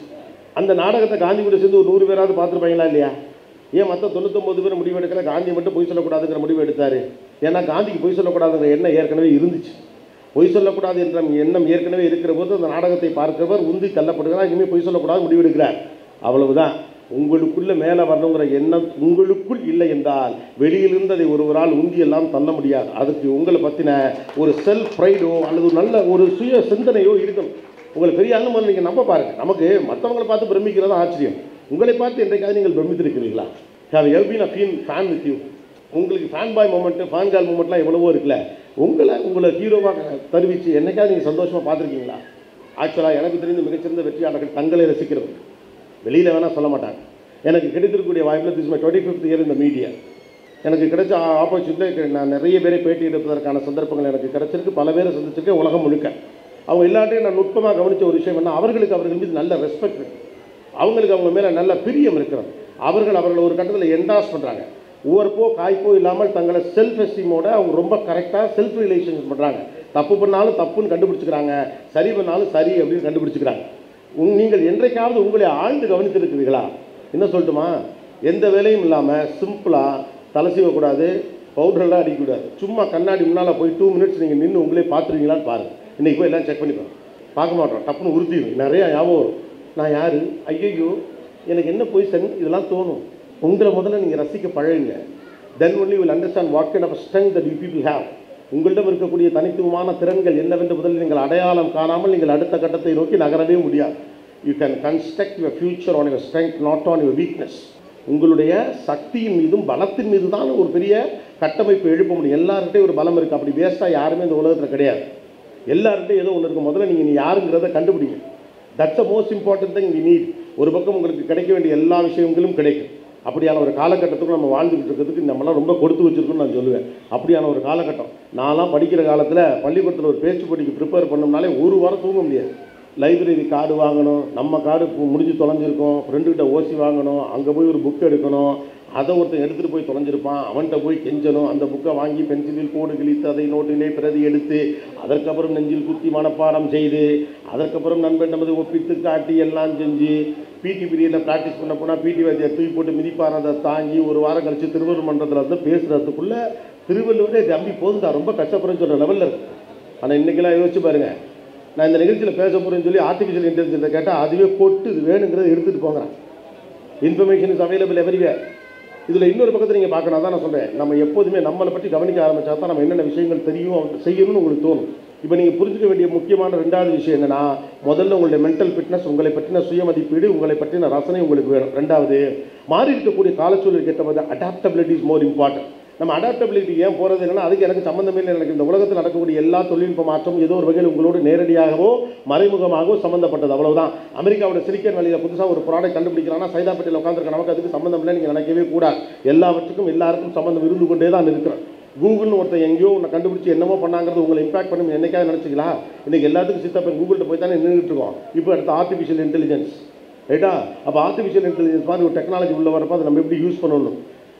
அந்த நாடகத்தை காந்தி கூட சேர்ந்து ஒரு 100 பேராவது பார்த்துருப்பாங்களா இல்லையா? ஏன் மற்ற 99 பேர் முடிவு எடுக்கல, காந்தி மட்டும் பொய் சொல்லக்கூடாதுங்கிற முடிவு எடுத்தார்? ஏன்னா காந்திக்கு பொய் சொல்லக்கூடாதுங்கிற எண்ணம் ஏற்கனவே இருந்துச்சு. பொய் சொல்லக்கூடாது என்ற எண்ணம் ஏற்கனவே இருக்கிற போது அந்த நாடகத்தை பார்க்கிறவர் உந்தி தள்ளப்படுகிறார், இனிமேல் பொய் சொல்லக்கூடாது முடிவெடுக்கிறார். அவ்வளவுதான். உங்களுக்குள்ள மேலே வரணுங்கிற எண்ணம் உங்களுக்குள் இல்லை என்றால் வெளியிலிருந்து அதை ஒருவரால் உந்தி எல்லாம் தள்ள முடியாது. அதுக்கு உங்களை பற்றின ஒரு செல்ஃப் ப்ரைடோ அல்லது ஒரு நல்ல ஒரு சுய சிந்தனையோ இருக்கணும். உங்களை பெரிய அனுமதி நீங்கள் நம்ப பாருங்கள். நமக்கு மற்றவங்களை பார்த்து பிரமிக்கிறதா ஆச்சரியம். உங்களை பார்த்து என்றைக்காவது நீங்கள் பிரமித்திருக்கிறீர்களா? Have you been a fan with you? உங்களுக்கு fan boy moment, fan girl மூமெண்ட்லாம் எவ்வளவோ இருக்குல்ல. உங்களை ஹீரோவாக தருவிச்சு என்னைக்காவது நீங்கள் சந்தோஷமாக பார்த்துருக்கீங்களா? ஆக்சுவலாக எனக்கு தெரிந்த மிகச்சிறந்த வெற்றியாளர்கள் தங்களை ரசிக்கிறது வெளியில் வேணால் சொல்ல மாட்டாங்க. எனக்கு கிடைத்திருக்கக்கூடிய வாய்ப்பில் திஸ் மை 25th இயர் இந்த மீடியா எனக்கு கிடைச்ச ஆப்பர்ச்சுனிட்டி. நான் நிறைய பேரை பேட்டி எடுப்பதற்கான சந்தர்ப்பங்கள் எனக்கு கிடைச்சிருக்கு. பல பேரை சந்திச்சிருக்கேன் உலகம் முழுக்க. அவங்க எல்லாத்தையும் நான் நுட்பமாக கவனித்த ஒரு விஷயம் என்ன, அவர்களுக்கு அவர்கள் மீது நல்ல ரெஸ்பெக்ட் இருக்குது, அவங்களுக்கு அவங்க மேலே நல்ல பிரியம் இருக்கிறது. அவர்கள் ஒரு கட்டத்தில் என்டாஸ் பண்ணுறாங்க. ஒவ்வொருப்போ காய்ப்போ இல்லாமல் தங்களை செல்ஃப் எஸ்டீமோட அவங்க ரொம்ப கரெக்டாக செல்ஃப் ரிலேஷன்ஷிப் பண்ணுறாங்க. தப்பு பண்ணாலும் தப்புன்னு கண்டுபிடிச்சிக்கிறாங்க, சரி பண்ணாலும் சரி அப்படின்னு கண்டுபிடிச்சிக்கிறாங்க. நீங்கள் என்றைக்காவது உங்களை ஆழ்ந்து கவனித்திருக்கிறீர்களா? என்ன சொல்லட்டுமா, எந்த வேலையும் இல்லாமல் சிம்பிளாக தலை சீவக்கூடாது, பவுடரெல்லாம் அடிக்கக்கூடாது, சும்மா கண்ணாடி முன்னால் போய் 2 மினிட்ஸ் நீங்கள் நின்று உங்களே பார்த்துருவீங்களான்னு பாருங்கள். இன்றைக்கி போய் எல்லாம் செக் பண்ணிப்போம். பார்க்க மாட்டோம், டப்புன்னு உறுத்திடும். நிறையா ஞாபகம் வரும். நான் யார், ஐயோ எனக்கு என்ன பொசிஷன், இதெல்லாம் தோணும். உங்களை முதல்ல நீங்கள் ரசிக்க பழகுங்க. Then only will understand what kind of strength that you people have. உங்களிடம் இருக்கக்கூடிய தனித்துவமான திறன்கள் என்னவென்று முதலில் நீங்கள் அடையாளம் காணாமல் நீங்கள் அடுத்த கட்டத்தை நோக்கி நகரவே முடியாது. You can construct your future on your strength, not on your weakness. உங்களுடைய சக்தியின் மீதும் பலத்தின் மீது தான் ஒரு பெரிய கட்டமைப்பு எழுப்ப முடியும். எல்லார்கிட்டையும் ஒரு பலம் இருக்குது. அப்படி வேஸ்ட்டாக யாருமே இந்த உலகத்தில் கிடையாது. எல்லார்கிட்டையும் ஏதோ ஒன்று இருக்கும். முதல்ல நீங்கள் யாருங்கிறத கண்டுபிடிங்க. That's the most important thing we need. ஒரு பக்கம் உங்களுக்கு கிடைக்க வேண்டிய எல்லா விஷயங்களும் கிடைக்கும். அப்படியான ஒரு காலகட்டத்துக்கு நம்ம வாழ்ந்துக்கிட்டு இருக்கிறதுக்கு நம்மளாம் ரொம்ப கொடுத்து வச்சுருக்கோன்னு நான் சொல்லுவேன். அப்படியான ஒரு காலகட்டம். நான்லாம் படிக்கிற காலத்தில் பள்ளிக்கூடத்தில் ஒரு பேச்சு போட்டிக்கு ப்ரிப்பேர் பண்ணோம்னாலே ஒரு வாரம் தூங்க முடியாது. லைப்ரரி கார்டு வாங்கணும், நம்ம கார்டு முடிஞ்சு தொலைஞ்சிருக்கோம், ஃப்ரெண்டுக்கிட்ட ஓசி வாங்கணும், அங்கே போய் ஒரு புக் எடுக்கணும், அதை ஒருத்தன் எடுத்துகிட்டு போய் தொலைஞ்சிருப்பான், அவன்கிட்ட போய் கெஞ்சணும், அந்த புக்கை வாங்கி பென்சிலில் கோடு கிழித்து அதை நோட்டிலே பிரதி எடுத்து அதற்கப்புறம் நெஞ்சில் குத்தி மனப்பாடம் செய்து அதற்கப்புறம் நண்பன் நமது ஒப்பித்து காட்டி எல்லாம் செஞ்சு பிடி பீரியடில் ப்ராக்டிஸ் பண்ண போனால் பிடி வாத்தியார் தூக்கி போட்டு மிதிப்பார், அதை தாங்கி ஒரு வாரம் கழித்து திருவள்ளுவர் மன்றத்தில் வந்து பேசுகிறதுக்குள்ளே திருவள்ளுவரே தம்பி போதுதா ரொம்ப கஷ்டப்படுறேன்னு சொல்கிற லெவலில் இருக்குது. ஆனால் இன்றைக்கெல்லாம் யோசிச்சு பாருங்கள், நான் இந்த நிகழ்ச்சியில் பேச போகிறேன்னு சொல்லி ஆர்டிஃபிஷியல் இன்டெலிஜென்ஸை கேட்டால் அதுவே போட்டு இது வேணுங்கிறத எடுத்துகிட்டு போங்கிறேன். Information is available everywhere. இதில் இன்னொரு பக்கத்தை நீங்கள் பார்க்கணும். தான் நான் சொல்கிறேன், நம்ம எப்போதுமே நம்மளை பற்றி கவனிக்க ஆரம்பித்தா தான் நம்ம என்னென்ன விஷயங்கள் தெரியும் செய்யணும்னு உங்களுக்கு தோணும். இப்போ நீங்கள் புரிஞ்சுக்க வேண்டிய முக்கியமான 2வது விஷயம் என்னென்னா, முதல்ல உங்களுடைய மென்டல் ஃபிட்னஸ், உங்களை பற்றின சுய மதிப்பீடு, உங்களை பற்றின ரசனை உங்களுக்கு வேணும். 2வது, மாறி இருக்கக்கூடிய காலச்சூழல் கேட்டபோது அடாப்டபிலிட்டி இஸ் மோர் இம்பார்ட்டன்ட். நம்ம அடாப்டபிலிட்டி ஏன் போகிறது என்னன்னா, அதுக்கு எனக்கு சம்மந்தமே இல்லை. எனக்கு இந்த உலகத்தில் நடக்கக்கூடிய எல்லா தொழில்நுட்ப மாற்றம் ஏதோ ஒரு வகையில் உங்களோடு நேரடியாகவோ மறைமுகமாகவோ சம்மந்தப்பட்டது, அவ்வளவுதான். அமெரிக்காவோட சிலிக்கன் வேலியில் புதுசாக ஒரு ப்ராடக்ட் கண்டுபிடிக்கிறான்னா சைதாப்பேட்டையில் உட்காந்துருக்க நமக்கு அதுக்கு சம்மந்தம் இல்லை நீங்கள் நினைக்கவே கூடாது. எல்லாவற்றுக்கும் எல்லாருக்கும் சம்மந்தம் இருந்து கொண்டே தான் இருக்கிறேன். கூகுள்னு ஒருத்தர் எங்கேயோ ஒன்று கண்டுபிடிச்சி என்னமோ பண்ணாங்கிறது உங்களை இம்பாக்ட் பண்ணி என்னைக்காவது நினச்சிங்களா? இன்றைக்கி எல்லாத்துக்கும் சித்தப்பன் கூகுள்கிட்ட போய் தானே நின்றுட்டு இருக்கோம். இப்போ அடுத்த ஆர்டிஃபிஷியல் இன்டெலிஜென்ஸ், ரைட்டா? அப்போ ஆர்டிஃபிஷியல் இன்டெலிஜென்ஸ் மாதிரி ஒரு டெக்னாலஜி உள்ள வரப்போ அதை நம்ம எப்படி யூஸ் பண்ணணும்?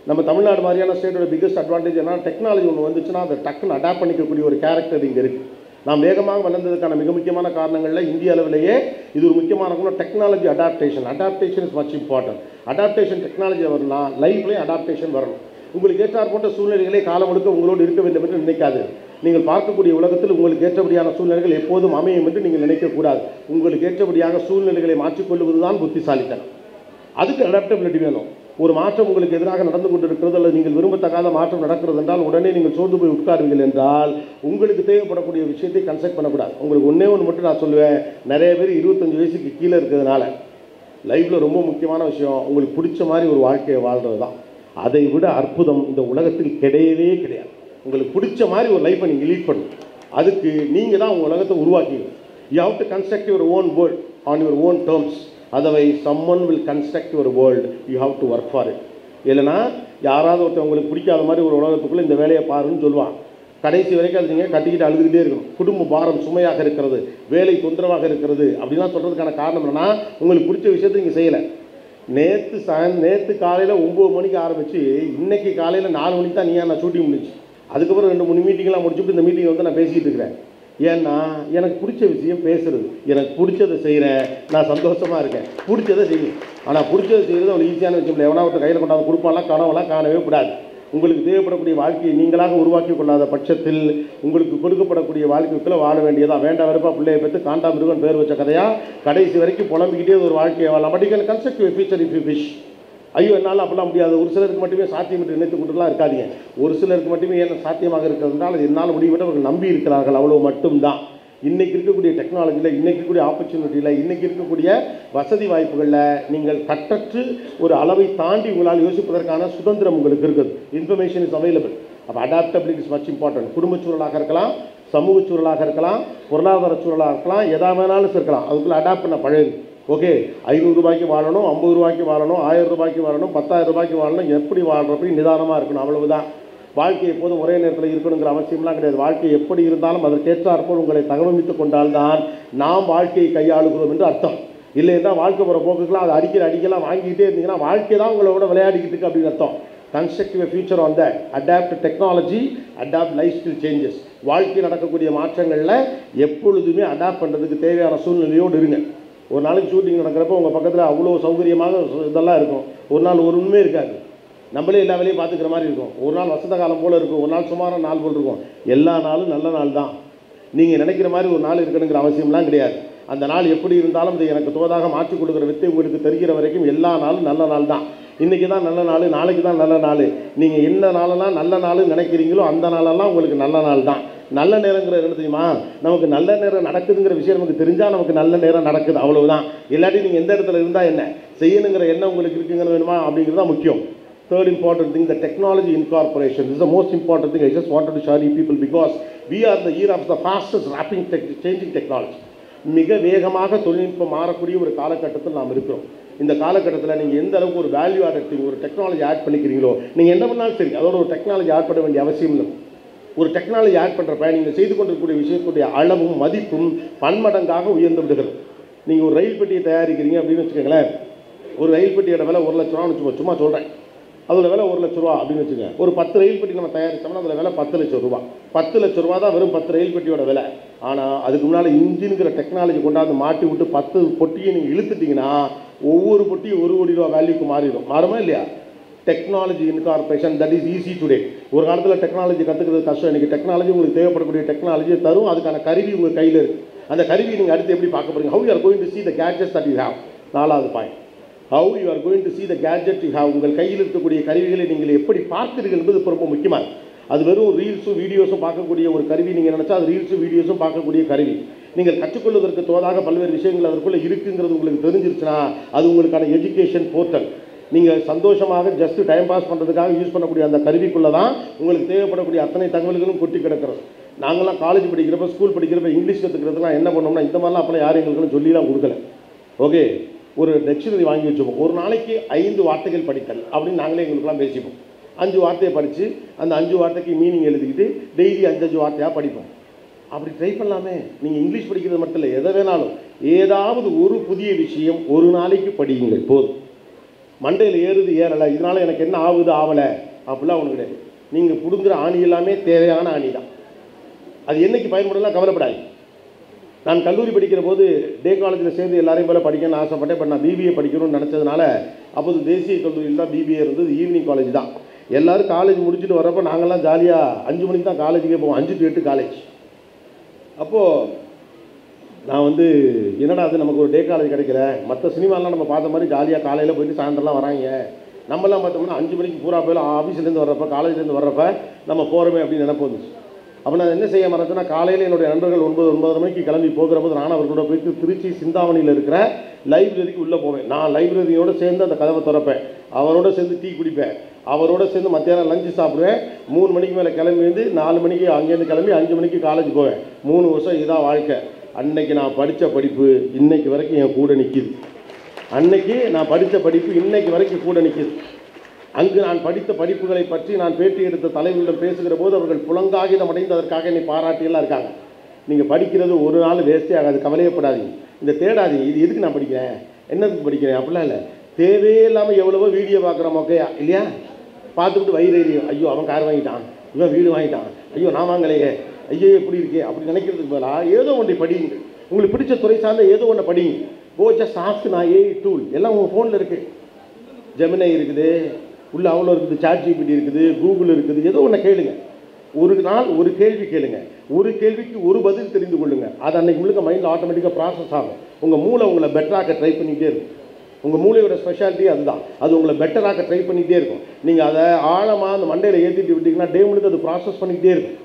நம்ம தமிழ்நாடு மாதிரியான ஸ்டேட்டோட பிக்கஸ்ட் அட்வான்டேஜ் என்ன, டெக்னாலஜி ஒன்று வந்துச்சுன்னா அதை டக்குன்னு அடாப்ட் பண்ணிக்கக்கூடிய ஒரு கேரக்டர் இங்கே இருக்குது. நாம் வேகமாக வளர்ந்ததுக்கான மிக முக்கியமான காரணங்களில் இந்திய அளவிலேயே இது ஒரு முக்கியமான technology adaptation is much important. Adaptation technology வரலாம், லைஃப்லேயும் அடாப்டேஷன் வரணும். உங்களுக்கு ஏற்றார் போன்ற சூழ்நிலைகளே காலம் முழுக்க உங்களோடு இருக்க வேண்டும் என்று நினைக்காது. நீங்கள் பார்க்கக்கூடிய உலகத்தில் உங்களுக்கு ஏற்றபடியான சூழ்நிலைகள் எப்போதும் அமையும் என்று நீங்கள் நினைக்கக்கூடாது. உங்களுக்கு ஏற்றபடியாக சூழ்நிலைகளை மாற்றிக்கொள்வது தான் புத்திசாலித்தனம். அதுக்கு அடாப்டபிலிட்டி வேணும். ஒரு மாற்றம் உங்களுக்கு எதிராக நடந்து கொண்டிருக்கிறது அல்லது நீங்கள் விரும்பத்தக்காத மாற்றம் நடக்கிறது என்றால் உடனே நீங்கள் சோர்ந்து போய் உட்காருவீர்கள் என்றால் உங்களுக்கு தேவைப்படக்கூடிய விஷயத்தை கன்செப்ட் பண்ணக்கூடாது. உங்களுக்கு ஒன்றே ஒன்று மட்டும் நான் சொல்லுவேன், நிறைய பேர் 25 வயசுக்கு கீழே இருக்கிறதுனால லைஃப்பில் ரொம்ப முக்கியமான விஷயம் உங்களுக்கு பிடிச்ச மாதிரி ஒரு வாழ்க்கையை வாழ்கிறது தான். அதை விட அற்புதம் இந்த உலகத்தில் கிடையவே கிடையாது. உங்களுக்கு பிடிச்ச மாதிரி ஒரு லைஃப்பை நீங்கள் லீட் பண்ணணும். அதுக்கு நீங்கள் தான் உங்கள் உலகத்தை உருவாக்கிங்க. You have to construct your own world on your own terms. Otherwise, someone will construct your world. You have to work for it. இல்லைனா யாராவது ஒருத்தர் உங்களுக்கு பிடிக்காத மாதிரி ஒரு உலகத்துக்குள்ளே இந்த வேலையை பாருன்னு சொல்லுவான். கடைசி வரைக்கும் அது நீங்கள் கட்டிக்கிட்டு அழுதுகிட்டே இருக்கணும். குடும்ப பாரம் சுமையாக இருக்கிறது, வேலை தொந்தரவாக இருக்கிறது அப்படிலாம் சொல்கிறதுக்கான காரணம் என்னென்னா, உங்களுக்கு பிடிச்ச விஷயத்தை நீங்கள் செய்யலை. நேற்று காலையில் 9 மணிக்கு ஆரம்பித்து இன்றைக்கி காலையில் 4 மணிக்கு தான் நான் ஷூட்டிங் முடிச்சு. அதுக்கப்புறம் 2-3 மீட்டிங்லாம் முடிச்சுட்டு இந்த மீட்டிங் வந்து நான் பேசிக்கிட்டு இருக்கிறேன். ஏன்னா எனக்கு பிடிச்ச விஷயம் பேசுகிறது, எனக்கு பிடிச்சதை செய்கிறேன், நான் சந்தோஷமாக இருக்கேன். பிடிச்சதை செய்யும். ஆனால் பிடிச்சதை செய்கிறது அவ்வளோ ஈஸியான விஷயம் இல்லை. எவனா ஒருத்தர் கையில் கொண்டாந்து கொடுப்பாலாம் கனவெல்லாம் காணவே கூடாது. உங்களுக்கு தேவைப்படக்கூடிய வாழ்க்கையை நீங்களாக உருவாக்கி கொள்ளாத பட்சத்தில் உங்களுக்கு கொடுக்கப்படக்கூடிய வாழ்க்கைக்குள்ளே வாழ வேண்டியதான். வேண்டாம் வெறுப்பா பிள்ளையை பற்றி காண்டாமிருகன் பேர் வச்ச கதையாக கடைசி வரைக்கும் புலம்பிக்கிட்டே ஒரு வாழ்க்கையை வாழலாம். But you can construct your future if you wish. ஐயோ என்னால் அப்படிலாம் முடியாது, ஒரு சிலருக்கு மட்டுமே சாத்தியம் என்று நினைத்து கொண்டுலாம் இருக்காதீங்க. ஒரு சிலருக்கு மட்டுமே என்ன சாத்தியமாக இருக்கிறதுனால அது என்னால் முடிவிட அவர்கள் நம்பி இருக்கிறார்கள், அவ்வளோ மட்டும்தான். இன்றைக்கி இருக்கக்கூடிய டெக்னாலஜியில், இன்றைக்கி இருக்கக்கூடிய ஆப்பர்ச்சுனிட்டியில், இன்றைக்கி இருக்கக்கூடிய வசதி வாய்ப்புகளில் நீங்கள் கட்டற்று ஒரு அளவை தாண்டி உங்களால் யோசிப்பதற்கான சுதந்திரம் உங்களுக்கு இருக்குது. Information is available. அப்போ அடாப்டபிலிட்டி இஸ் மச் இம்பார்ட்டன்ட். குடும்ப சூழலாக இருக்கலாம், சமூக சூழலாக இருக்கலாம், பொருளாதார சூழலாக இருக்கலாம், எதா வேணாலும் இருக்கலாம். அதுக்குள்ளே அடாப்ட் பண்ண பழகு. ஓகே, 500 ரூபாய்க்கு வாழணும், 50 ரூபாய்க்கு வாழணும், 1000 ரூபாய்க்கு வாழணும், 10,000 ரூபாய்க்கு வாழணும், எப்படி வாழ்கிறப்ப நிதானமாக இருக்கணும், அவ்வளவுதான். வாழ்க்கை எப்போதும் ஒரே நேரத்தில் இருக்கணுங்கிற அவசியம்லாம் கிடையாது. வாழ்க்கை எப்படி இருந்தாலும் அதற்கேற்றாற்போல் உங்களை தகவமைத்துக் கொண்டால்தான் நாம் வாழ்க்கையை கையாளுகிறோம் என்று அர்த்தம். இல்லைன்னா வாழ்க்கை போகிற போக்குக்கெல்லாம் அதை அடிக்கலாம் வாங்கிக்கிட்டே இருந்தீங்கன்னா வாழ்க்கை தான் உங்களோட விளையாடிக்கிட்டு இருக்கு அப்படின்னு அர்த்தம். Construct your future on that. Adapt technology, adapt lifestyle changes. வாழ்க்கை நடக்கக்கூடிய மாற்றங்களில் எப்பொழுதுமே அடாப்ட் பண்ணுறதுக்கு தேவையான சூழ்நிலையோடு இருங்க. ஒரு நாளைக்கு ஷூட்டிங் நடக்கிறப்ப உங்கள் பக்கத்தில் அவ்வளோ சௌகரியமாக இதெல்லாம் இருக்கும். ஒரு நாள் ஒரு உண்மை இருக்காது, நம்மளே எல்லா வேலையும் பார்த்துக்கிற மாதிரி இருக்கும். ஒரு நாள் வசந்த காலம் போல் இருக்கும், ஒரு நாள் சுமாரான நாள் போல் இருக்கும். எல்லா நாளும் நல்ல நாள் தான். நீங்கள் நினைக்கிற மாதிரி ஒரு நாள் இருக்கணுங்கிற அவசியம்லாம் கிடையாது. அந்த நாள் எப்படி இருந்தாலும் அது எனக்கு தோதாக மாற்றிக் கொடுக்குற வித்தை உங்களுக்கு தெரிகிற வரைக்கும் எல்லா நாளும் நல்ல நாள் தான். இன்றைக்கி தான் நல்ல நாள், நாளைக்கு தான் நல்ல நாள். நீங்கள் என்ன நாளெல்லாம் நல்ல நாள் நினைக்கிறீங்களோ அந்த நாளெல்லாம் உங்களுக்கு நல்ல நாள் தான். நல்ல நேரங்கிற என்ன தெரியுமா, நமக்கு நல்ல நேரம் நடக்குதுங்கிற விஷயம் நமக்கு தெரிஞ்சால் நமக்கு நல்ல நேரம் நடக்குது, அவ்வளவுதான். இல்லாட்டி நீங்கள் எந்த இடத்துல இருந்தால் என்ன செய்யணுங்கிற எண்ணம் உங்களுக்கு இருக்குங்கிற வேணுமா அப்படிங்கிறது தான் முக்கியம். Third important thing, the technology incorporation. This is the most important thing. I just wanted to share you people because we are the era of the fastest rapid changing technology. மிக வேகமாக தொழில்நுட்பம் மாறக்கூடிய ஒரு காலகட்டத்தில் நாம் இருக்கிறோம். இந்த காலகட்டத்தில் நீங்கள் எந்த அளவுக்கு ஒரு வேல்யூ ஆட் ஒரு டெக்னாலஜி ஆட் பண்ணிக்கிறீங்களோ, நீங்கள் என்ன பண்ணாலும் சரி அதோட ஒரு டெக்னாலஜி ஆட் பண்ண வேண்டிய அவசியம் இல்லை. ஒரு டெக்னாலஜி ஆட் பண்ணுறப்ப நீங்கள் செய்து கொண்டிருக்கக்கூடிய விஷயத்துடைய அளவும் மதிப்பும் பன்மடங்காக உயர்ந்து விடுகிறது. நீங்கள் ஒரு ரயில் பெட்டியை தயாரிக்கிறீங்க அப்படின்னு வச்சுக்கோங்களேன். ஒரு ரயில் பெட்டியோட விலை 1 லட்ச ரூபான்னு வச்சுக்கோ, சும்மா சொல்கிறேன். அதோட விலை 1 லட்ச ரூபா அப்படின்னு வச்சுக்கோங்க. ஒரு 10 ரயில் பெட்டி நம்ம தயாரித்தோம்னா அதோட விலை 10 லட்சம் ரூபா. 10 லட்ச ரூபா தான் வெறும் 10 ரயில் பெட்டியோட விலை. ஆனால் அதுக்கு முன்னால் இன்ஜினுங்கிற டெக்னாலஜி கொண்டாந்து மாட்டி விட்டு 10 பொட்டியை நீங்கள் இழுத்துட்டிங்கன்னா ஒவ்வொரு பொட்டியும் 1 கோடி ரூபா வேல்யூக்கு மாறிடும். மாறுமா இல்லையா? Technology incorporation that is easy today. ஒரு காலத்தில் டெக்னாலஜி கற்றுக்கிறது கஷ்டம். இன்றைக்கி டெக்னாலஜி உங்களுக்கு தேவைப்படக்கூடிய டெக்னாலஜியை தரும். அதுக்கான கருவி உங்கள் கையில் இருக்குது. அந்த கருவியை நீங்கள் அடுத்து எப்படி பார்க்க போகிறீங்க? How you are going to see the gadgets that you have. 4வது point, how you are going to see the gadget you have. உங்கள் கையில் இருக்கக்கூடிய கருவிகளை நீங்கள் எப்படி பார்க்கிறீர்கள் என்பது ரொம்ப முக்கியமாக. அது வெறும் ரீல்ஸும் வீடியோஸும் பார்க்கக்கூடிய ஒரு கருவி நீங்கள் நினச்சா அது ரீல்ஸும் வீடியோஸும் பார்க்கக்கூடிய கருவி. நீங்கள் கற்றுக்கொள்வதற்கு தோதாக பல்வேறு விஷயங்கள் அதற்குள்ளே இருக்குங்கிறது உங்களுக்கு தெரிஞ்சிருச்சுன்னா அது உங்களுக்கான எஜுகேஷன் போர்ட்டல். நீங்கள் சந்தோஷமாக ஜஸ்ட் டைம் பாஸ் பண்ணுறதுக்காக யூஸ் பண்ணக்கூடிய அந்த கருவிக்குள்ளே தான் உங்களுக்கு தேவைப்படக்கூடிய அத்தனை தகவல்களும் கொட்டி கிடக்கிறது. நாங்களாம் காலேஜ் படிக்கிறப்ப ஸ்கூல் படிக்கிறப்ப இங்கிலீஷ் கற்றுக்கிறதுலாம் என்ன பண்ணோம்னா இந்த மாதிரிலாம் அப்போலாம் யாரும் எங்களுக்கு சொல்லிலாம் கொடுக்கல. ஓகே, ஒரு டிக்ஷனரி வாங்கி வச்சுப்போம். ஒரு நாளைக்கு 5 வார்த்தைகள் படித்தல் அப்படின்னு நாங்களே எங்களுக்குலாம் பேசிப்போம். 5 வார்த்தையை படித்து அந்த 5 வார்த்தைக்கு மீனிங் எழுதிக்கிட்டு டெய்லி 5 வார்த்தையாக படிப்போம். அப்படி ட்ரை பண்ணலாமே. நீங்கள் இங்கிலீஷ் படிக்கிறது மட்டும் இல்லை, எதை வேணாலும் ஏதாவது ஒரு புதிய விஷயம் ஒரு நாளைக்கு படியுங்கள் போதும். மண்டையில் ஏறுது ஏறலை, இதனால் எனக்கு என்ன ஆகுது ஆகலை அப்படிலாம் ஒன்று கிடையாது. நீங்கள் பிடுங்குற ஆணி எல்லாமே தேவையான ஆணி தான். அது என்றைக்கு பயன்படலாம் கவலைப்படாது. நான் கல்லூரி படிக்கிற போது டே காலேஜில் சேர்ந்து எல்லாரையும் போல படிக்கணும்னு ஆசைப்பட்டேன். பட் நான் பிபிஏ படிக்கணும்னு நினச்சதுனால அப்போது தேசிய கல்லூரியில் தான் பிபிஏ இருந்தது, ஈவினிங் காலேஜ் தான். எல்லோரும் காலேஜ் முடிச்சுட்டு வரப்போ நாங்கள்லாம் ஜாலியாக 5 மணிக்கு தான் காலேஜுக்கே போவோம், 5 to 8 காலேஜ். அப்போது நான் வந்து என்னடா அது நமக்கு ஒரு டே காலேஜ் கிடைக்கல, மற்ற சினிமாலாம் நம்ம பார்த்த மாதிரி ஜாலியாக காலையில் போயிட்டு சாயந்தரம்லாம் வராங்க, நம்மலாம் பார்த்தோம்னா 5 மணிக்கு பூரா போயில ஆஃபீஸ்லேருந்து வர்றப்ப காலேஜ்லேருந்து வர்றப்ப நம்ம போகிறோமே அப்படின்னு நினைப்பு வந்துச்சு. அப்போ நான் என்ன செய்ய மறந்தேன்னா, காலையில் என்னுடைய நண்பர்கள் 9-9:30 மணிக்கு கிளம்பி போகிற போது நான் அவர்களோட போயிட்டு திருச்சி சிந்தாமணியில் இருக்கிற லைப்ரரிக்கு உள்ளே போவேன். நான் லைப்ரரியோடு சேர்ந்து அந்த கதவை திறப்பேன், அவரோட சேர்ந்து டீ குடிப்பேன், அவரோட சேர்ந்து மத்தியானம் லஞ்சு சாப்பிடுவேன். 3 மணிக்கு மேலே கிளம்பி வந்து 4 மணிக்கு அங்கேருந்து கிளம்பி 5 மணிக்கு காலேஜ் போவேன். 3 வருஷம் இதான் வாழ்க்கை. அன்னைக்கு நான் படித்த படிப்பு இன்னைக்கு வரைக்கும் என் கூட நிற்கிது. அன்னைக்கு நான் படித்த படிப்பு இன்னைக்கு வரைக்கும் கூட நிற்கிது. அங்கு நான் படித்த படிப்புகளை பற்றி நான் பேட்டி எடுத்த தலைவர்களிடம் பேசுகிற போது அவர்கள் புலங்காகிதம் அடைந்து அதற்காக என்னை பாராட்டியெல்லாம் இருக்காங்க. நீங்கள் படிக்கிறது ஒரு நாள் வேஸ்ட்டே ஆகாது, கவலையப்படாதீங்க, இந்த தேடாதீங்க இது எதுக்கு நான் படிக்கிறேன், என்னதுக்கு படிக்கிறேன் அப்படிலாம் இல்லை. தேவையில்லாமல் எவ்வளவோ வீடியோ பார்க்குறோம் ஓகேயா இல்லையா, பார்த்துக்கிட்டு வயிறு எரியும், ஐயோ அவன் கார் வாங்கிட்டான், இவன் வீடு வாங்கிட்டான், ஐயோ நான் வாங்கலையே, ஐயோ எப்படி இருக்கே அப்படி நினைக்கிறதுக்கு பதிலாக ஏதோ ஒன்றை படிங்க. உங்களுக்கு பிடிச்ச துறை சார்ந்த ஏதோ ஒன்றை படிங்க. Go just ask. நான் ஏஐ டூல் எல்லாம் உங்கள் ஃபோனில் இருக்குது, ஜெமினை இருக்குது, உள்ள அவ்வளோ இருக்குது, சாட் ஜிபிடி இருக்குது, கூகுள் இருக்குது, ஏதோ ஒன்று கேளுங்க. ஒரு நாள் ஒரு கேள்வி கேளுங்க, ஒரு கேள்விக்கு ஒரு பதில் தெரிந்து கொள்ளுங்கள். அது அன்றைக்கு முழுக்க மைண்டில் ஆட்டோமேட்டிக்காக ப்ராசஸ் ஆகும். உங்கள் மூளை உங்களை பெட்டராக ட்ரை பண்ணிகிட்டே இருக்கும். உங்கள் மூளையோட ஸ்பெஷாலிட்டி அதுதான், அது உங்களை பெட்டராக ட்ரை பண்ணிகிட்டே இருக்கும். நீங்கள் அதை ஆழமாக அந்த மண்டையில் ஏற்றிட்டு விட்டிங்கன்னா டே முழுக்க அது ப்ராசஸ் பண்ணிக்கிட்டே இருக்கும்.